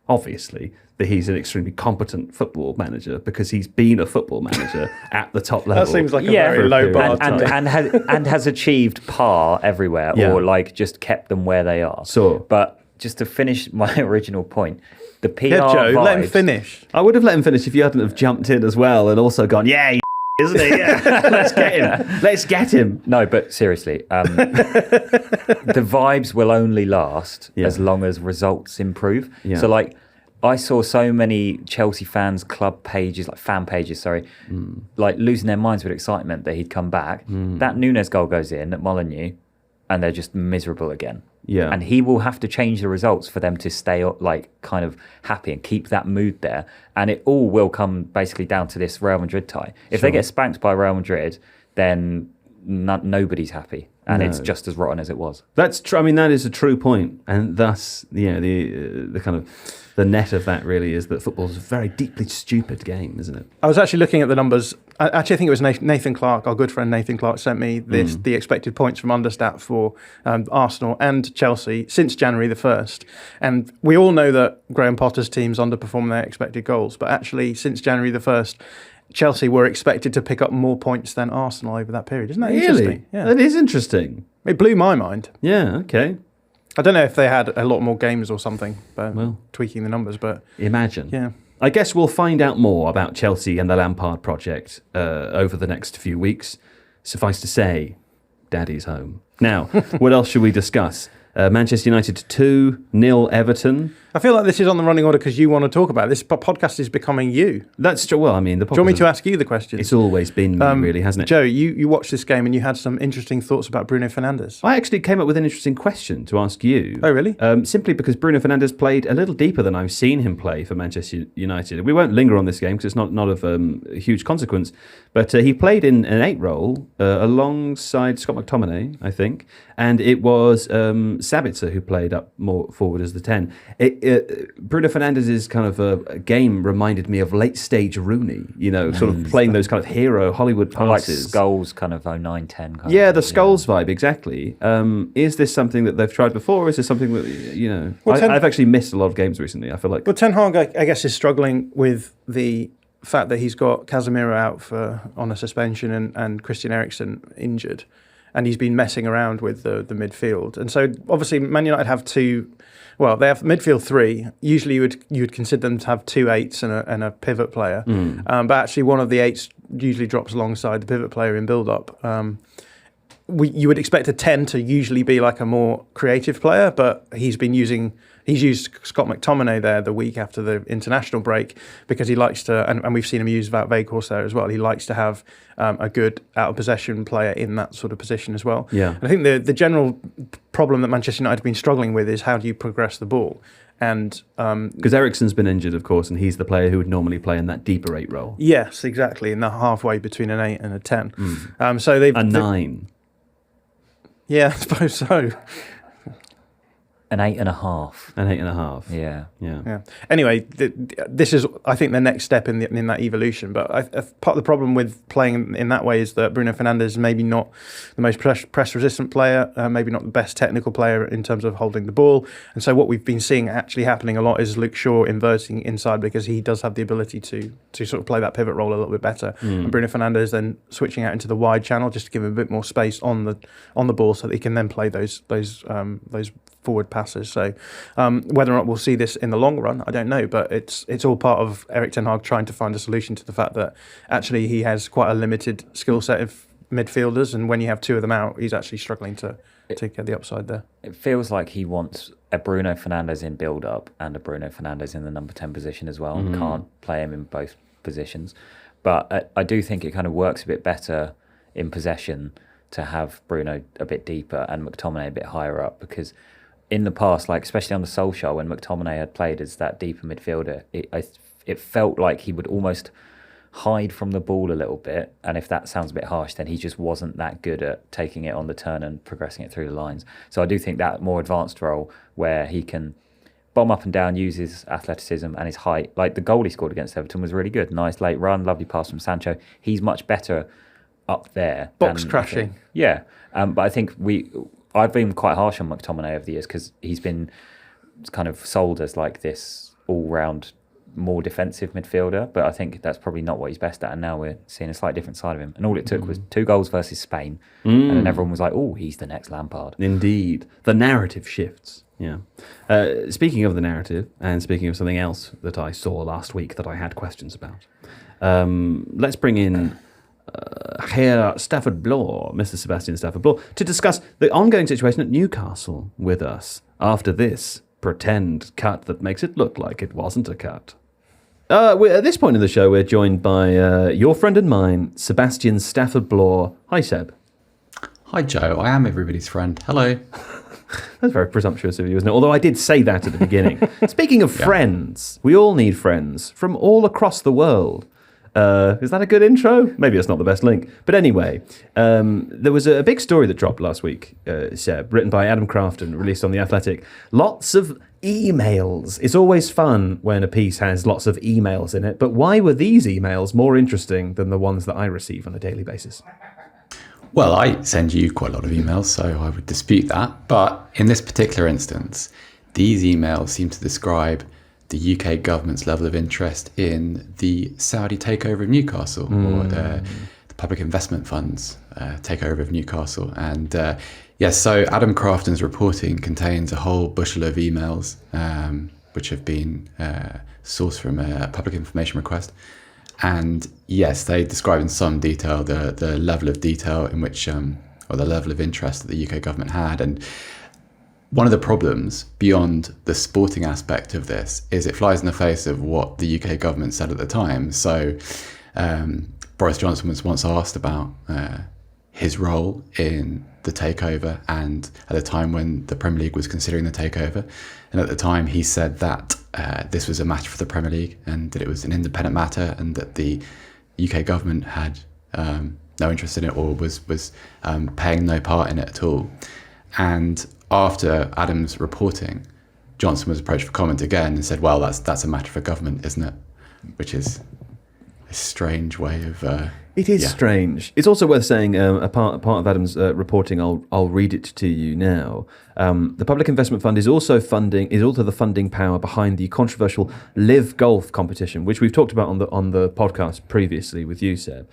that he's an extremely competent football manager because he's been a football manager at the top level. That seems like a very low bar. And has achieved par everywhere or like just kept them where they are. So, but just to finish my original point, the PR Joe, vibes, let him finish. I would have let him finish if you hadn't have jumped in as well and also gone, isn't he? Yeah. Let's get him. No, but seriously, the vibes will only last as long as results improve. Yeah. So, like, I saw so many Chelsea fans, club pages, like fan pages, like losing their minds with excitement that he'd come back. That Núñez goal goes in at Molineux, and they're just miserable again. Yeah. And he will have to change the results for them to stay like kind of happy and keep that mood there. And it all will come basically down to this Real Madrid tie. If they get spanked by Real Madrid, then nobody's happy. And it's just as rotten as it was. That's true. I mean, that is a true point. And thus, the kind of the net of that really is that football's a very deeply stupid game, isn't it? I was actually looking at the numbers. Actually, I think it was Nathan Clark, our good friend Nathan Clark, sent me the expected points from Understat for Arsenal and Chelsea since January the 1st. And we all know that Graham Potter's teams underperform their expected goals. But actually, since January the 1st, Chelsea were expected to pick up more points than Arsenal over that period. Isn't that interesting? Yeah. That is interesting. It blew my mind. Yeah, okay. I don't know if they had a lot more games or something, but tweaking the numbers. But imagine. Yeah. I guess we'll find out more about Chelsea and the Lampard project over the next few weeks. Suffice to say, Daddy's home. Now, what else should we discuss? Manchester United 2-0 Everton. I feel like this is on the running order because you want to talk about it. This podcast is becoming you. That's true. Well, I mean, the podcast. Do you want me to ask you the question? It's always been me, really, hasn't it? Joe, you watched this game and you had some interesting thoughts about Bruno Fernandes. I actually came up with an interesting question to ask you. Oh, really? Simply because Bruno Fernandes played a little deeper than I've seen him play for Manchester United. We won't linger on this game because it's not of huge consequence. But he played in an 8 role alongside Scott McTominay, I think. And it was Sabitzer who played up more forward as the 10. Bruno Fernandes' kind of a game reminded me of late stage Rooney, sort of playing those kind of hero Hollywood passes. Like Scholes kind of 09-10 kind the Scholes vibe, exactly. Is this something that they've tried before? Or is this something that, I've actually missed a lot of games recently, I feel like. Well, Ten Hag, I guess, is struggling with the fact that he's got Casemiro out on a suspension and Christian Eriksen injured. And he's been messing around with the midfield. And so, obviously, Man United have they have midfield 3. Usually, you would consider them to have 2 8s and a pivot player. But actually, one of the 8s usually drops alongside the pivot player in build-up. You would expect a 10 to usually be like a more creative player, but he's used Scott McTominay there the week after the international break because he likes to, and we've seen him use Wout Weghorst there as well. He likes to have a good out of possession player in that sort of position as well. Yeah. And I think the general problem that Manchester United have been struggling with is how do you progress the ball? And because Eriksen's been injured, of course, and he's the player who would normally play in that deeper 8 role. Yes, exactly, in the halfway between an 8 and a 10. So they've a 9. Yeah, I suppose so. An 8.5. An 8.5. Yeah. Anyway, this is, I think, the next step in that evolution. But part of the problem with playing in that way is that Bruno Fernandes is maybe not the most press-resistant player, maybe not the best technical player in terms of holding the ball. And so what we've been seeing actually happening a lot is Luke Shaw inverting inside because he does have the ability to sort of play that pivot role a little bit better. And Bruno Fernandes then switching out into the wide channel just to give him a bit more space on the ball so that he can then play those forward passes. So whether or not we'll see this in the long run, I don't know, but it's all part of Erik ten Hag trying to find a solution to the fact that actually he has quite a limited skill set of midfielders, and when you have 2 of them out, he's actually struggling to get the upside there. It feels like he wants a Bruno Fernandes in build-up and a Bruno Fernandes in the number 10 position as well, and can't play him in both positions. But I do think it kind of works a bit better in possession to have Bruno a bit deeper and McTominay a bit higher up, because in the past, like especially on the Solskjaer, when McTominay had played as that deeper midfielder, it felt like he would almost hide from the ball a little bit. And if that sounds a bit harsh, then he just wasn't that good at taking it on the turn and progressing it through the lines. So I do think that more advanced role where he can bomb up and down, use his athleticism and his height. Like the goal he scored against Everton was really good. Nice late run, lovely pass from Sancho. He's much better up there. Box crashing. Yeah. But I think I've been quite harsh on McTominay over the years because he's been kind of sold as like this all-round, more defensive midfielder, but I think that's probably not what he's best at, and now we're seeing a slightly different side of him. And all it took was 2 goals versus Spain, and then everyone was like, oh, he's the next Lampard. Indeed. The narrative shifts. Yeah. Speaking of the narrative, and speaking of something else that I saw last week that I had questions about, let's bring in Herr Stafford-Bloor, Mr. Sebastian Stafford-Bloor, to discuss the ongoing situation at Newcastle with us after this pretend cut that makes it look like it wasn't a cut. At this point in the show, we're joined by your friend and mine, Sebastian Stafford-Bloor. Hi, Seb. Hi, Joe. I am everybody's friend. Hello. That's very presumptuous of you, isn't it? Although I did say that at the beginning. Speaking of friends, we all need friends from all across the world. Is that a good intro? Maybe it's not the best link. But anyway, there was a big story that dropped last week, Seb, written by Adam Crafton, released on The Athletic. Lots of emails. It's always fun when a piece has lots of emails in it. But why were these emails more interesting than the ones that I receive on a daily basis? Well, I send you quite a lot of emails, so I would dispute that. But in this particular instance, these emails seem to describe the UK government's level of interest in the Saudi takeover of Newcastle, or the public investment fund's takeover of Newcastle. And yes, so Adam Crafton's reporting contains a whole bushel of emails, which have been sourced from a public information request. And yes, they describe in some detail the level of detail in which, or the level of interest that the UK government had. And one of the problems beyond the sporting aspect of this is it flies in the face of what the UK government said at the time. So Boris Johnson was once asked about his role in the takeover, and at the time when the Premier League was considering the takeover. And at the time he said that this was a matter for the Premier League and that it was an independent matter and that the UK government had no interest in it or was paying no part in it at all. And after Adam's reporting, Johnson was approached for comment again and said, well, that's a matter for government, isn't it? Which is a strange way of... It is strange. It's also worth saying, a part of Adam's reporting, I'll read it to you now. The Public Investment Fund is also the funding power behind the controversial Live Golf competition, which we've talked about on the podcast previously with you, Seb,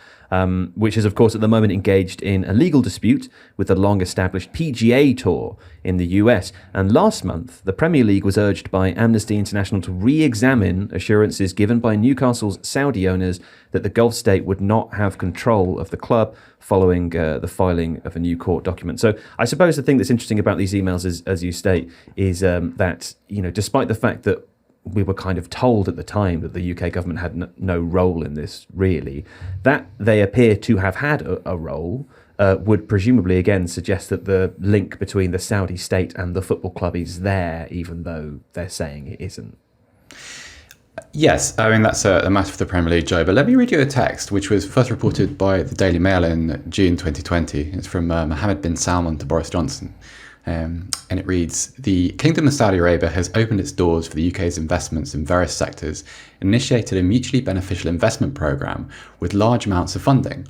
which is, of course, at the moment engaged in a legal dispute with the long-established PGA Tour in the US. And last month, the Premier League was urged by Amnesty International to re-examine assurances given by Newcastle's Saudi owners that the Gulf state would not have control of the club following the filing of a new court document. So I suppose the thing that's interesting about these emails, is, as you state, is that, despite the fact that we were kind of told at the time that the UK government had no role in this, really, that they appear to have had a role would presumably, again, suggest that the link between the Saudi state and the football club is there, even though they're saying it isn't. Yes, I mean, that's a matter for the Premier League, Joe. But let me read you a text which was first reported by the Daily Mail in June 2020. It's from Mohammed bin Salman to Boris Johnson. And it reads, the Kingdom of Saudi Arabia has opened its doors for the UK's investments in various sectors, initiated a mutually beneficial investment programme with large amounts of funding.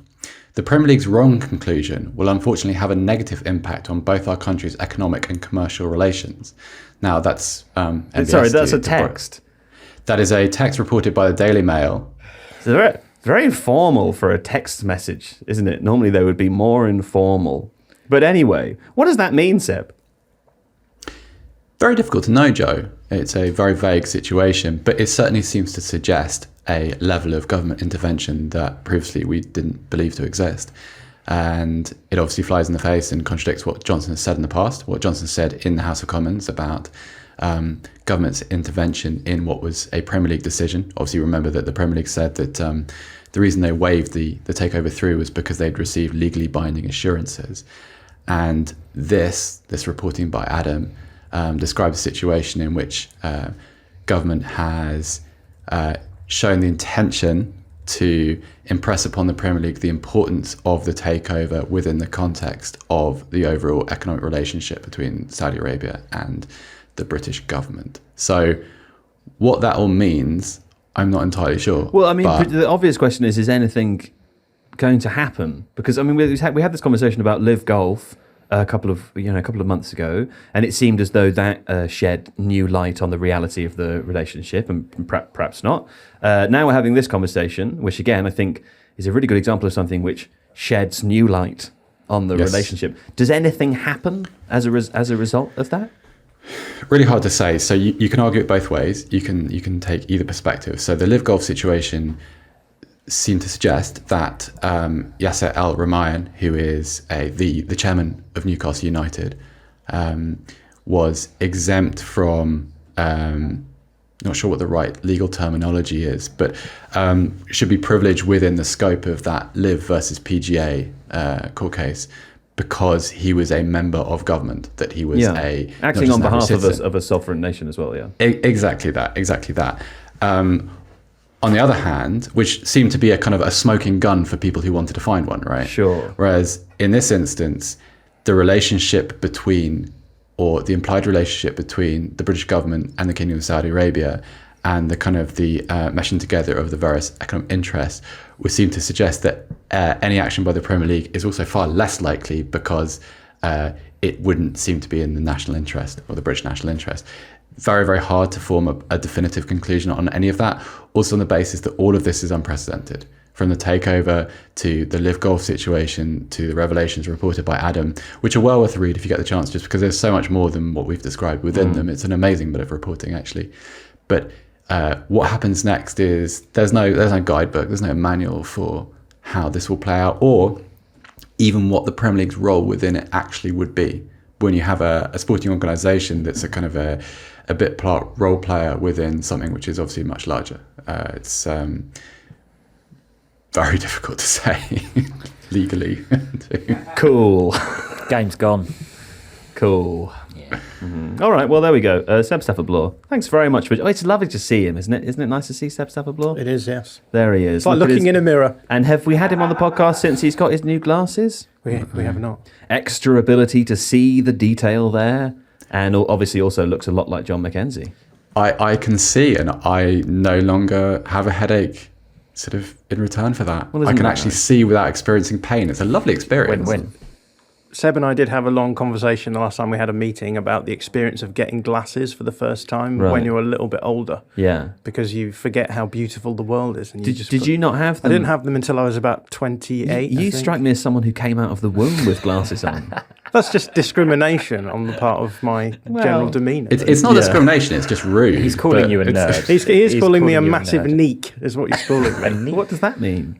The Premier League's wrong conclusion will unfortunately have a negative impact on both our country's economic and commercial relations. Now, that's... that's a text. That is a text reported by the Daily Mail. It's very informal for a text message, isn't it? Normally they would be more informal. But anyway, what does that mean, Seb? Very difficult to know, Joe. It's a very vague situation, but it certainly seems to suggest a level of government intervention that previously we didn't believe to exist. And it obviously flies in the face and contradicts what Johnson has said in the past, what Johnson said in the House of Commons about government's intervention in what was a Premier League decision. Obviously, remember that the Premier League said that the reason they waived the takeover through was because they'd received legally binding assurances. And this reporting by Adam describes a situation in which government has shown the intention to impress upon the Premier League the importance of the takeover within the context of the overall economic relationship between Saudi Arabia and the British government. So what that all means, I'm not entirely sure. Well, I mean, the obvious question is anything going to happen? Because, I mean, we had this conversation about Live Golf a couple of months ago, and it seemed as though that shed new light on the reality of the relationship, and perhaps not. Now we're having this conversation, which again I think is a really good example of something which sheds new light on the relationship. Does anything happen as a result of that? Really hard to say. So you can argue it both ways. You can take either perspective. So the Live Golf situation seem to suggest that Yasser Al Rumayyan, who is the chairman of Newcastle United, was exempt from, not sure what the right legal terminology is, but should be privileged within the scope of that Liv versus PGA court case, because he was a member of government, that he was acting on behalf of a sovereign nation as well. Exactly that. On the other hand, which seemed to be a kind of a smoking gun for people who wanted to find one, right? Sure. Whereas in this instance, the relationship between, or the implied relationship between the British government and the Kingdom of Saudi Arabia, and the kind of the meshing together of the various economic interests, would seem to suggest that any action by the Premier League is also far less likely, because it wouldn't seem to be in the national interest, or the British national interest. Very, very hard to form a definitive conclusion on any of that. Also on the basis that all of this is unprecedented. From the takeover to the Live Golf situation to the revelations reported by Adam, which are well worth a read if you get the chance, just because there's so much more than what we've described within them. It's an amazing bit of reporting, actually. But what happens next is there's no guidebook, there's no manual for how this will play out, or even what the Premier League's role within it actually would be when you have a sporting organisation that's a kind of a bit part role player within something which is obviously much larger. It's very difficult to say legally. Cool. Game's gone. Cool. Yeah. All right, well, there we go. Seb Stafford-Bloor. Thanks very much for... it's lovely to see him, isn't it? Isn't it nice to see Seb Stafford-Bloor? It is, yes. There he is. It's like looking in a mirror. And have we had him on the podcast since he's got his new glasses? We have not. Extra ability to see the detail there. And obviously also looks a lot like Jon Mackenzie. I can see, and I no longer have a headache sort of in return for that. Well, I can that actually nice? see without experiencing pain. It's a lovely experience. Win-win. Seb and I did have a long conversation the last time we had a meeting about the experience of getting glasses for the first time when you're a little bit older. Yeah. Because you forget how beautiful the world is. And Did you not have them? I didn't have them until I was about 28. You strike me as someone who came out of the womb with glasses on. That's just discrimination on the part of my general demeanour. It's not discrimination, it's just rude. He's calling you a nerd. He is calling me a you massive nerd. neek, is what he's calling me. What does that mean?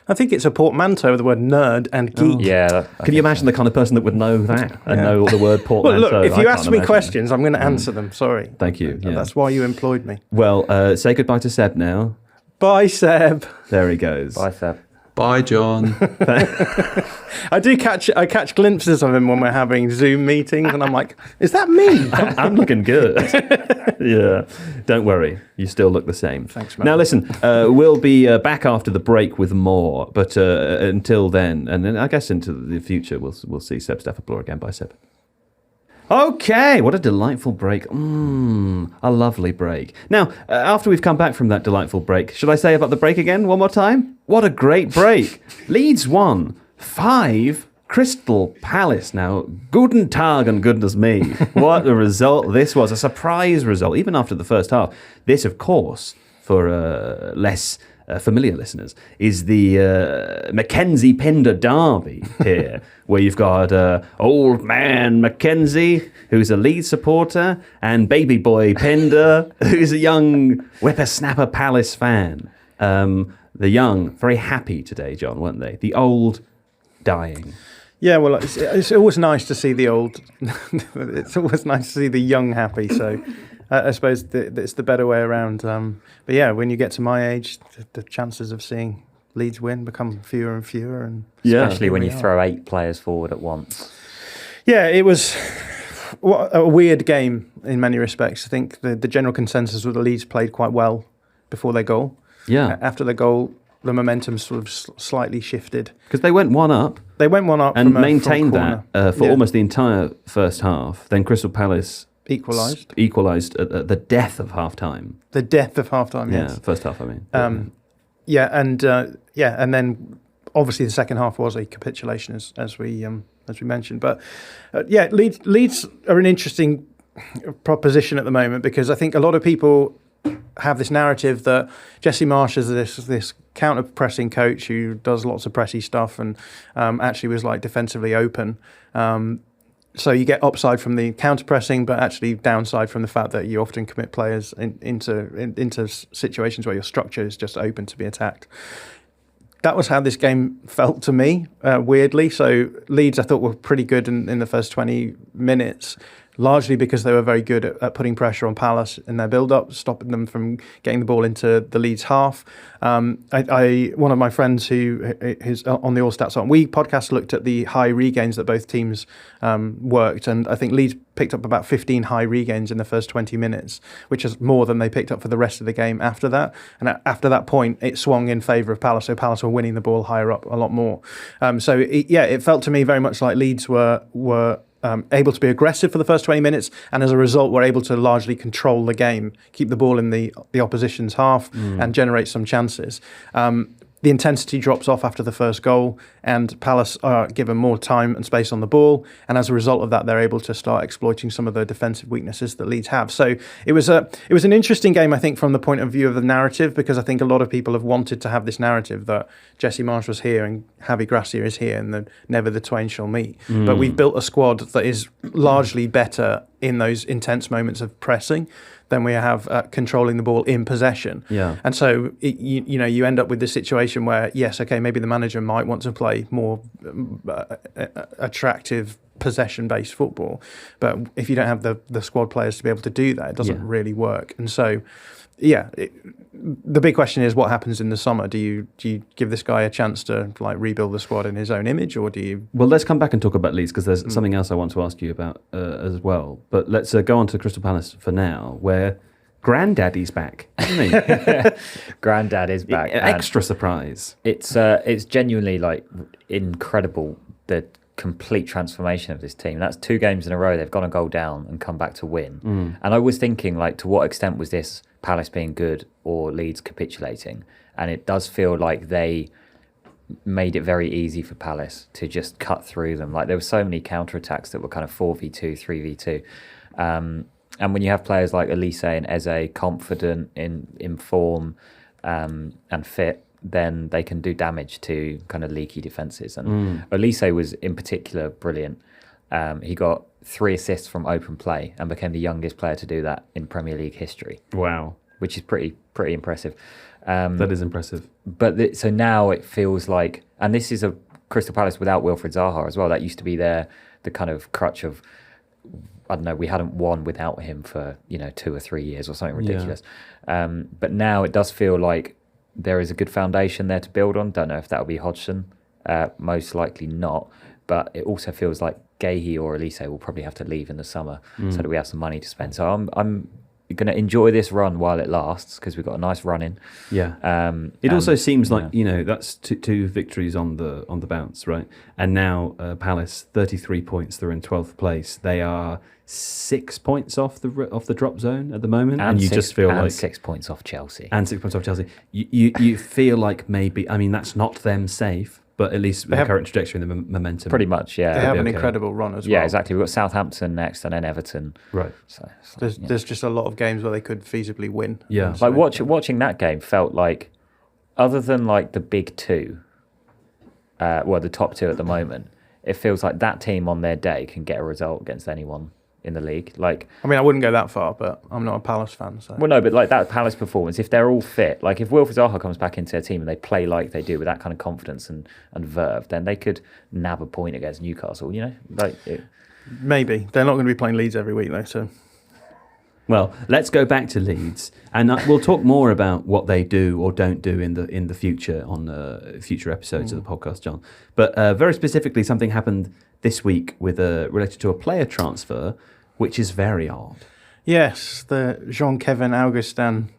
I think it's a portmanteau of the word nerd and geek. Yeah. Can you imagine the kind of person that would know that and know the word portmanteau? Well, look, if you I ask can't me imagine. questions, I'm going to answer them. Sorry. Thank you. Yeah. That's why you employed me. Well, say goodbye to Seb now. Bye, Seb. There he goes. Bye, Seb. Bye, John. I catch glimpses of him when we're having Zoom meetings, and I'm like, is that me? I'm looking good. Yeah. Don't worry. You still look the same. Thanks, man. Now, listen, we'll be back after the break with more. But until then, and then I guess into the future, we'll see Seb Stafford-Bloor again. Bye, Seb. Okay, what a delightful break. A lovely break. Now, after we've come back from that delightful break, should I say about the break again one more time? What a great break. Leeds won 5, Crystal Palace. Now, guten Tag and goodness me. What a result this was. A surprise result, even after the first half. This, of course, for less familiar listeners, is the Mackenzie Pinder derby here, where you've got old man Mackenzie, who's a Leeds supporter, and baby boy Pinder, who's a young whippersnapper Palace fan. The young, very happy today, John, weren't they? The old dying. Yeah, well, it's always nice to see the old. It's always nice to see the young happy. So I suppose it's the better way around. But yeah, when you get to my age, the chances of seeing Leeds win become fewer and fewer. And Especially when you throw 8 players forward at once. yeah, it was a weird game in many respects. I think the general consensus was the Leeds played quite well before their goal. Yeah. After the goal, the momentum sort of slightly shifted. Because they went 1-up. They went 1-up and from maintained from that for almost the entire first half. Then Crystal Palace equalised at the death of half time. The death of half time. Yeah, Yes. first half. I mean. And then obviously the second half was a capitulation, as we mentioned. But Leeds are an interesting proposition at the moment, because I think a lot of people have this narrative that Jesse Marsch is this counter-pressing coach who does lots of pressy stuff and actually was like defensively open. So you get upside from the counter-pressing, but actually downside from the fact that you often commit players into situations where your structure is just open to be attacked. that was how this game felt to me, weirdly. So Leeds, I thought, were pretty good in the first 20 minutes, largely because they were very good at putting pressure on Palace in their build-up, stopping them from getting the ball into the Leeds half. One of my friends who's on the All Stats On We podcast looked at the high regains that both teams worked, and I think Leeds picked up about 15 high regains in the first 20 minutes, which is more than they picked up for the rest of the game after that. And after that point, it swung in favour of Palace, so Palace were winning the ball higher up a lot more. It felt to me very much like Leeds were able to be aggressive for the first 20 minutes, and as a result were able to largely control the game, keep the ball in the opposition's half and generate some chances. The intensity drops off after the first goal, and Palace are given more time and space on the ball, and as a result of that, they're able to start exploiting some of the defensive weaknesses that Leeds have. So it was an interesting game, I think, from the point of view of the narrative, because I think a lot of people have wanted to have this narrative that Jesse Marsh was here and Javi Gracia is here, and never the twain shall meet. But we've built a squad that is largely better in those intense moments of pressing than we have controlling the ball in possession. Yeah. And so, you end up with this situation where, yes, okay, maybe the manager might want to play more attractive possession-based football, but if you don't have the squad players to be able to do that, it doesn't really work. And so, the big question is what happens in the summer. Do you give this guy a chance to rebuild the squad in his own image, or do you? Well, let's come back and talk about Leeds, because there's something else I want to ask you about as well. But let's go on to Crystal Palace for now, where Granddaddy's back, isn't he? Granddad is back. Extra surprise. It's genuinely incredible, the complete transformation of this team. That's 2 games in a row they've gone a goal down and come back to win. And I was thinking, to what extent was this Palace being good or Leeds capitulating? And it does feel like they made it very easy for Palace to just cut through them. There were so many counter-attacks that were kind of 4v2, 3v2. And when you have players like Elise and Eze confident, in form and fit, then they can do damage to kind of leaky defences. And Elise was in particular brilliant. He got 3 assists from open play and became the youngest player to do that in Premier League history. Wow. Which is pretty impressive. That is impressive. But so now it feels like, and this is a Crystal Palace without Wilfried Zaha as well. That used to be the kind of crutch of, I don't know, we hadn't won without him for 2 or 3 years or something ridiculous. But now it does feel like there is a good foundation there to build on. Don't know if that'll be Hodgson. Most likely not. But it also feels like Gahey or Elise will probably have to leave in the summer so that we have some money to spend. So I'm going to enjoy this run while it lasts, because we've got a nice run in. Yeah. It also seems like that's two victories on the bounce, right? And now Palace 33 points. They're in 12th place. They are 6 points off the drop zone at the moment, and you just feel like 6 points off Chelsea. And 6 points off Chelsea. You feel like maybe, that's not them safe, but at least with the current trajectory and the momentum. Pretty much, yeah. They have an incredible run as well. Yeah, exactly. We've got Southampton next and then Everton. Right. So there's just a lot of games where they could feasibly win. Yeah. So, watching that game felt like, other than the big 2, the top 2 at the moment, it feels like that team on their day can get a result against anyone in the league. I wouldn't go that far, but I'm not a Palace fan. So. Well, no, but that Palace performance, if they're all fit, if Wilfried Zaha comes back into their team and they play like they do with that kind of confidence and verve, then they could nab a point against Newcastle. Maybe they're not going to be playing Leeds every week though. So, well, let's go back to Leeds, and we'll talk more about what they do or don't do in the future on future episodes of the podcast, John. But very specifically, something happened this week related to a player transfer, which is very odd. Yes, the Jean-Kevin Augustin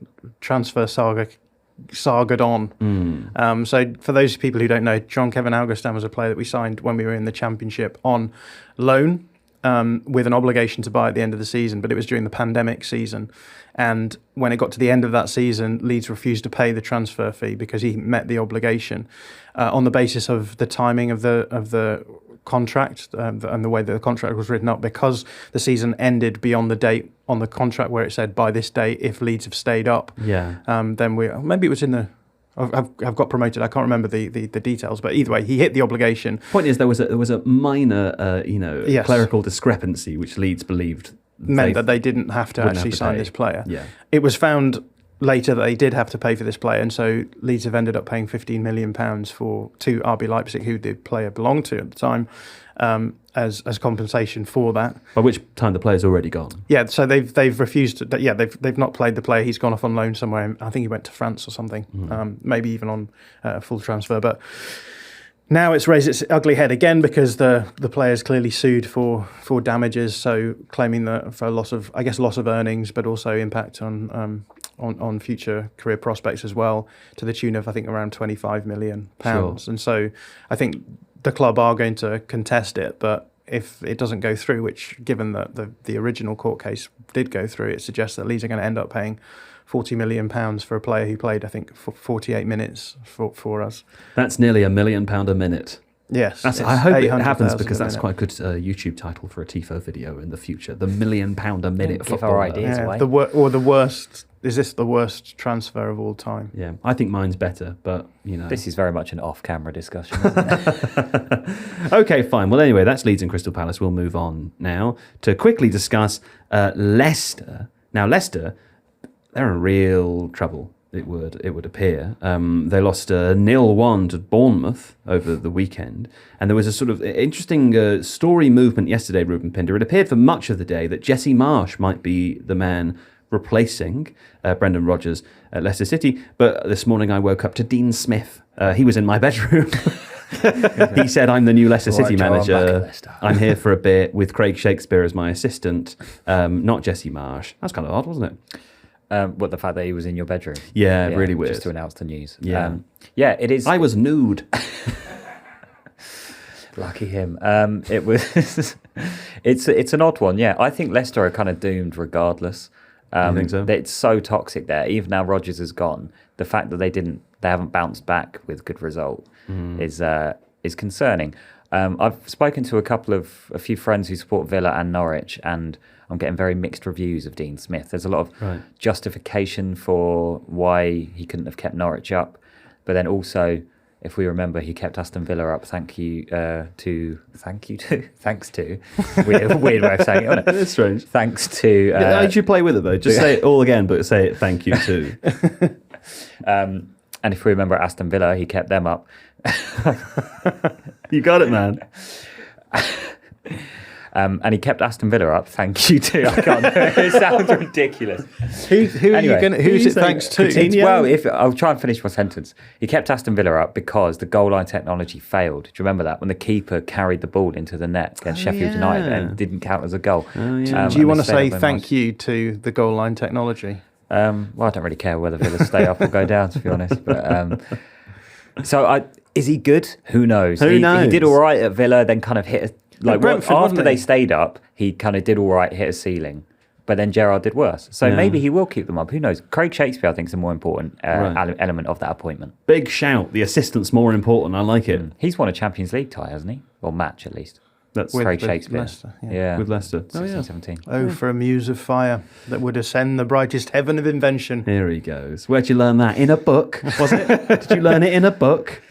transfer sagaed on. So for those people who don't know, Jean-Kevin Augustin was a player that we signed when we were in the Championship on loan, with an obligation to buy at the end of the season, but it was during the pandemic season. And when it got to the end of that season, Leeds refused to pay the transfer fee because he met the obligation on the basis of the timing of the contract and the way that the contract was written up, because the season ended beyond the date on the contract where it said by this date if Leeds have stayed up. Yeah. Then maybe it was in the. I've got promoted. I can't remember the details, but either way, he hit the obligation. Point is, there was a minor, Yes. clerical discrepancy which Leeds believed meant that they didn't have to actually sign this player. Yeah. It was found later that they did have to pay for this player, and so Leeds have ended up paying £15 million to RB Leipzig, who the player belonged to at the time, as compensation for that. By which time the player's already gone. Yeah, so they've refused to. Yeah, they've not played the player. He's gone off on loan somewhere. I think he went to France or something. Maybe even on full transfer, but. Now it's raised its ugly head again because the player's clearly sued for damages, so claiming that for loss of earnings, but also impact on future career prospects as well, to the tune of I think around £25 million. Sure. And so I think the club are going to contest it, but if it doesn't go through, which given that the original court case did go through, it suggests that Leeds are going to end up paying £40 million for a player who played, I think, 48 minutes for us. That's nearly £1 million a minute. Yes. I hope it happens because that's quite a good YouTube title for a Tifo video in the future. The £1 million a minute football. Give our ideas away. The worst. Is this the worst transfer of all time? Yeah, I think mine's better, but you know. This is very much an off-camera discussion, isn't it? Okay, fine. Well, anyway, that's Leeds and Crystal Palace. We'll move on now to quickly discuss Leicester. Now, Leicester, they're in real trouble. It would appear. They lost 0-1 to Bournemouth over the weekend, and there was a sort of interesting story movement yesterday, Reuben Pinder. It appeared for much of the day that Jesse Marsch might be the man replacing Brendan Rodgers at Leicester City, but this morning I woke up to Dean Smith. He was in my bedroom. He said, I'm the new Leicester City manager. I'm here for a bit with Craig Shakespeare as my assistant, not Jesse Marsch. That's kind of odd, wasn't it? What, the fact that he was in your bedroom? Yeah, really weird. Just to announce the news. Yeah. Yeah, it is. I was nude. Lucky him. It was. It's an odd one. Yeah, I think Leicester are kind of doomed regardless. You think so? It's so toxic there. Even now Rodgers is gone, the fact that they haven't bounced back with good result is concerning. I've spoken to a few friends who support Villa and Norwich, and I'm getting very mixed reviews of Dean Smith. There's a lot of justification for why he couldn't have kept Norwich up, but then also, if we remember, he kept Aston Villa up thanks to weird way of saying it, isn't it? It's strange. Thanks to How did you play with it though? Just say it all again, but say it thank you to. And if we remember Aston Villa, he kept them up. You got it, man. And he kept Aston Villa up. Thank you to. I can't. It sounds ridiculous. Who's it thanks to? Well, I'll try and finish my sentence. He kept Aston Villa up because the goal line technology failed. Do you remember that when the keeper carried the ball into the net against Sheffield United and didn't count as a goal? Oh, yeah. Do you want to say thank you to the goal line technology? Well, I don't really care whether Villa stay up or go down, to be honest. But is he good? Who knows? He did all right at Villa, then kind of hit after they stayed up, he kind of did all right, hit a ceiling. But then Gerrard did worse. So maybe he will keep them up. Who knows? Craig Shakespeare, I think, is a more important element of that appointment. Big shout. The assistant's more important. I like it. He's won a Champions League tie, hasn't he? Or match, at least. That's Craig Shakespeare. Leicester, with Leicester. 16-17. Oh, for a muse of fire that would ascend the brightest heaven of invention. Here he goes. Where'd you learn that? In a book, was it? Did you learn it in a book?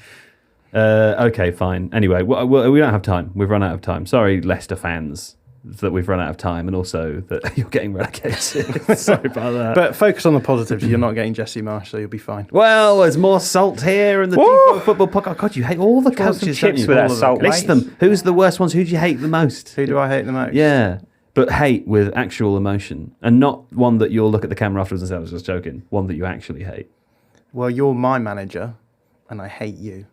Okay, fine. Anyway, we don't have time. We've run out of time. Sorry, Leicester fans, that we've run out of time, and also that you're getting relegated. Sorry about that. But focus on the positives. You're not getting Jesse Marsch, so you'll be fine. Well, there's more salt here in the Tifo Football Podcast. God, you hate all the coaches, don't you? With that salt, list them. Who's the worst ones? Who do you hate the most? Who do I hate the most? Yeah, but hate with actual emotion, and not one that you'll look at the camera afterwards and say, I was just joking. One that you actually hate. Well, you're my manager, and I hate you.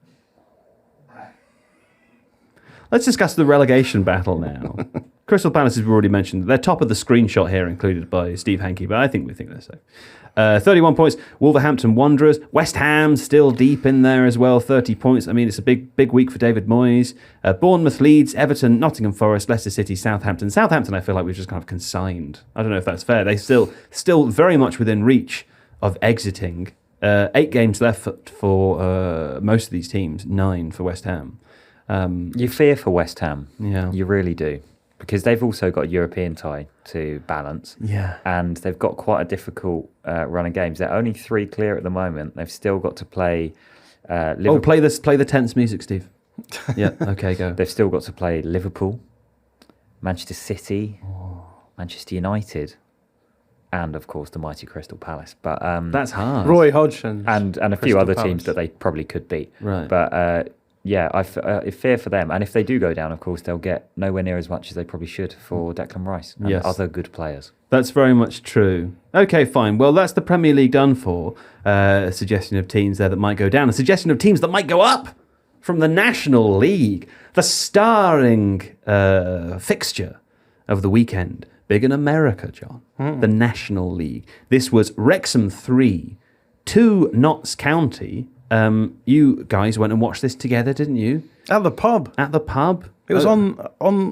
Let's discuss the relegation battle now. Crystal Palace, as we've already mentioned, they're top of the screenshot here, included by Steve Hankey, but I think they're safe. 31 points. Wolverhampton Wanderers. West Ham still deep in there as well, 30 points. I mean, it's a big week for David Moyes. Bournemouth, Leeds, Everton, Nottingham Forest, Leicester City, Southampton. Southampton, I feel like we've just kind of consigned. I don't know if that's fair. They still very much within reach of exiting. 8 games left for most of these teams, 9 for West Ham. You fear for West Ham. Yeah. You really do. Because they've also got a European tie to balance. Yeah. And they've got quite a difficult run of games. They're only 3 clear at the moment. They've still got to play Liverpool. Play the tense music, Steve. Yeah, okay, go. They've still got to play Liverpool, Manchester City, Manchester United, and of course the mighty Crystal Palace. But That's hard. Roy Hodgson and a few Crystal other Palace. teams that they probably could beat. Right. But I fear for them. And if they do go down, of course, they'll get nowhere near as much as they probably should for Declan Rice and Yes. other good players. That's very much true. Okay, fine. Well, that's the Premier League done for. A suggestion of teams there that might go down. A suggestion of teams that might go up from the National League. The starring fixture of the weekend. Big in America, John. The National League. This was Wrexham 3, 2 Notts County. You guys went and watched this together, didn't you? At the pub. At the pub. It was on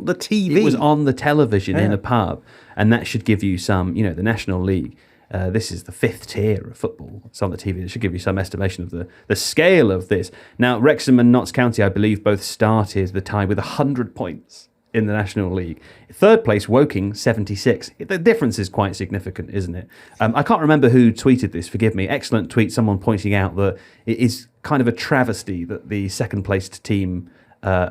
the TV. It was on the television in Yeah. a pub. And that should give you some, the National League. This is the 5th tier of football. It's on the TV. It should give you some estimation of the scale of this. Now, Wrexham and Notts County, I believe, both started the tie with 100 points in the National League. Third place, Woking, 76. The difference is quite significant, isn't it? I can't remember who tweeted this, forgive me. Excellent tweet, someone pointing out that it is kind of a travesty that the second-placed team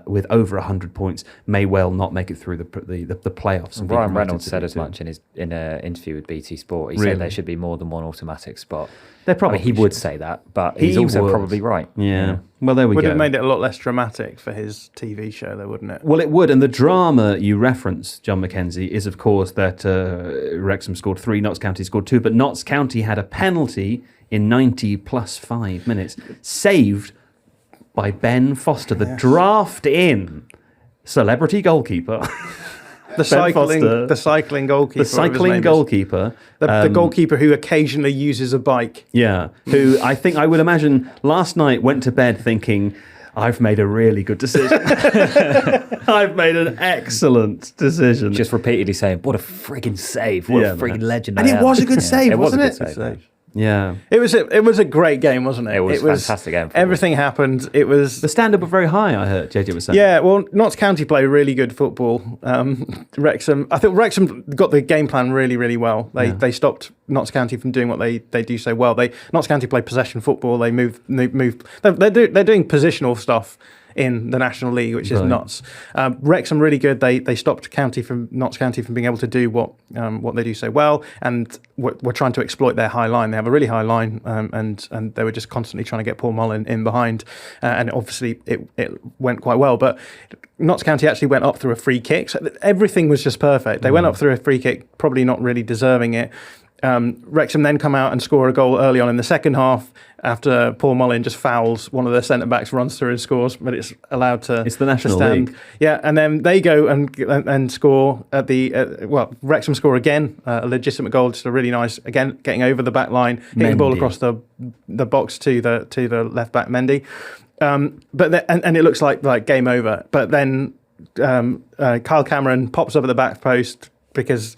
with over 100 points may well not make it through the playoffs. And be Ryan promoted Reynolds to said League as Two. much in an interview with BT Sport. He Really? said there should be more than one automatic spot. There probably he would should. say that, but He he's also would. probably right. Yeah. Well, there we Would go. have made it a lot less dramatic for his TV show, though, wouldn't it? Well, it would. And the drama you reference, Jon Mackenzie, is, of course, that Wrexham scored 3, Notts County scored 2, but Notts County had a penalty in 90 plus 5 minutes, saved by Ben Foster, the draft-in celebrity goalkeeper. The Foster. cycling goalkeeper. The cycling goalkeeper. The goalkeeper who occasionally uses a bike. Yeah, who I would imagine last night went to bed thinking, I've made a really good decision. I've made an excellent decision. Just repeatedly saying, what a frigging save. What Yeah, a frigging man. legend And I it am." was a good save, it was a wasn't good it? save. Yeah. It was a great game, wasn't it? It was a fantastic game. Everything happened. It was The standard was very high, I heard JJ was saying. Yeah, well, Notts County play really good football. Wrexham, I think Wrexham got the game plan really, really well. They stopped Notts County from doing what they do so well. Notts County play possession football. They move. They're doing positional stuff in the National League, which is nuts. Wrexham really good. They stopped Notts County from being able to do what they do so well, and we're trying to exploit their high line. They have a really high line, and they were just constantly trying to get Paul Mullin in behind, and obviously it went quite well. But Notts County actually went up through a free kick, so everything was just perfect. They went up through a free kick, probably not really deserving it. Wrexham then come out and score a goal early on in the second half after Paul Mullin just fouls one of their centre-backs, runs through and scores, but it's allowed to It's the National stand. League. Yeah, and then they go and score at the Wrexham score again, a legitimate goal, just a really nice, again, getting over the back line, hitting the ball Mendy. across the box to the left back Mendy. And it looks like game over. But then Kyle Cameron pops up at the back post because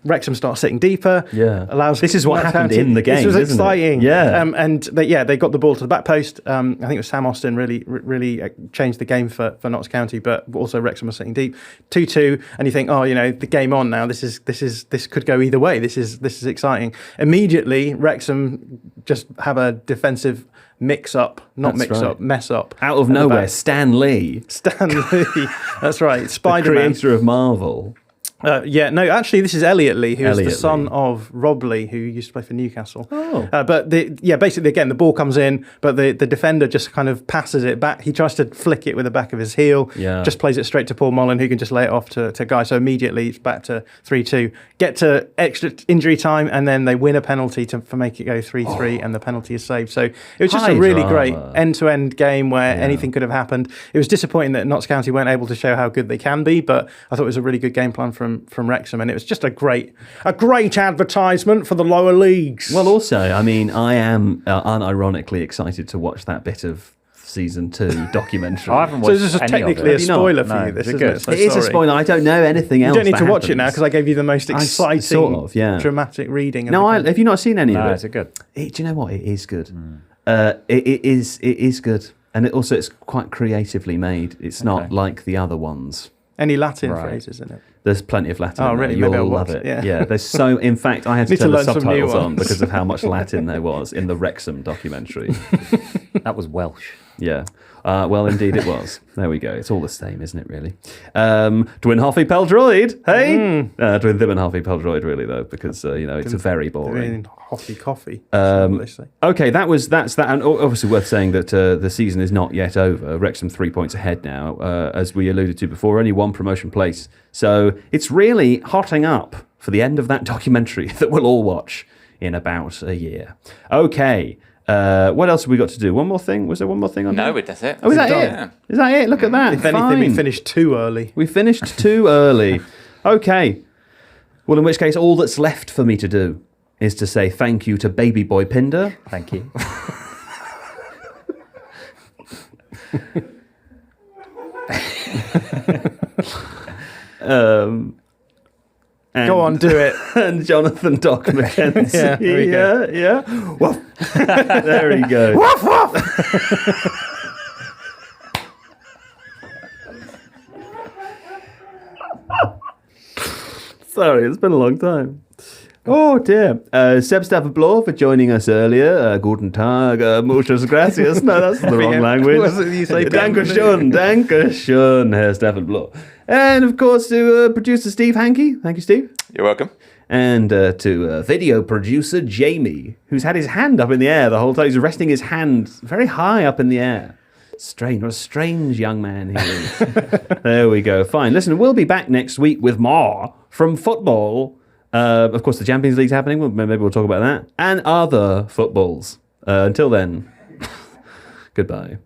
Wrexham starts sitting deeper. Yeah. This is what Notts happened County- in the game, This was isn't it? exciting. Yeah. And they got the ball to the back post. I think it was Sam Austin really changed the game for Notts County, but also Wrexham was sitting deep. 2-2, and you think, the game on now. This could go either way. This is exciting. Immediately, Wrexham just have a defensive mess up. Out of at the nowhere, back. Stan Lee, Stan Lee. That's right. the Spider-Man. creator of Marvel. Actually, this is Elliot Lee, who is the Elliot son Lee. of Rob Lee, who used to play for Newcastle. Oh. Basically, again, the ball comes in, but the defender just kind of passes it back. He tries to flick it with the back of his heel, just plays it straight to Paul Mullin, who can just lay it off to Guy. So immediately it's back to 3-2. Get to extra injury time, and then they win a penalty for make it go 3-3, and the penalty is saved. So it was just High a really drama. great end-to-end game where anything could have happened. It was disappointing that Notts County weren't able to show how good they can be, but I thought it was a really good game plan from Wrexham, and it was just a great advertisement for the lower leagues. Well, also, I mean, I am unironically excited to watch that bit of season 2 documentary. I haven't So watched this is any of technically it. a Have you not? spoiler for No, you. This is it isn't good? it? So It is a sorry. spoiler. I don't know anything else. You don't need that to watch it now happens. because I gave you the most exciting, sort of, yeah. dramatic reading. Of No, the game. have you not seen any No, of is it good? Do you know what? It is good. It is good, and it's quite creatively made. It's not Okay. like the other ones. Any Latin Right. phrases in it? There's plenty of Latin. Oh, in there. really? Maybe You'll I'll love watch it. it, yeah. There's so. In fact, I had to Need to turn the learn some new subtitles on ones. because of how much Latin there was in the Wrexham documentary. That was Welsh. Yeah. Well, indeed it was. There we go. It's all the same, isn't it, really? Twin Hoffy Peldroid. Hey? Twin Thib and Hoffy Peldroid, really, though, because, it's very boring. Hoffy coffee. Okay, that's that. And obviously worth saying that the season is not yet over. Wrexham 3 points ahead now, as we alluded to before, only one promotion place. So it's really hotting up for the end of that documentary that we'll all watch in about a year. Okay. What else have we got to do? One more thing? Was there one more thing on No, here? that's it. Oh, is that it? Yeah. Is that it? Look at that. If anything, we finished too early. We finished too early. Okay. Well, in which case, all that's left for me to do is to say thank you to baby boy Pinder. Thank you. Go on, do it. And Jonathan Doc Mackenzie. Yeah, there we go. Yeah. Woof. There he goes. Woof, woof. Sorry, it's been a long time. Oh dear. Seb Stafford-Bloor for joining us earlier. Guten Tag, muchas gracias. No, that's the wrong language. Was it you say Dankeschön, Herr Stafford-Bloor. And of course to producer Steve Hankey. Thank you, Steve. You're welcome. And to video producer Jamie, who's had his hand up in the air the whole time. He's resting his hand very high up in the air. Strange, what a strange young man he is. There we go. Fine. Listen, we'll be back next week with more from football. Of course, the Champions League's happening. Maybe we'll talk about that. And other footballs. Until then, goodbye.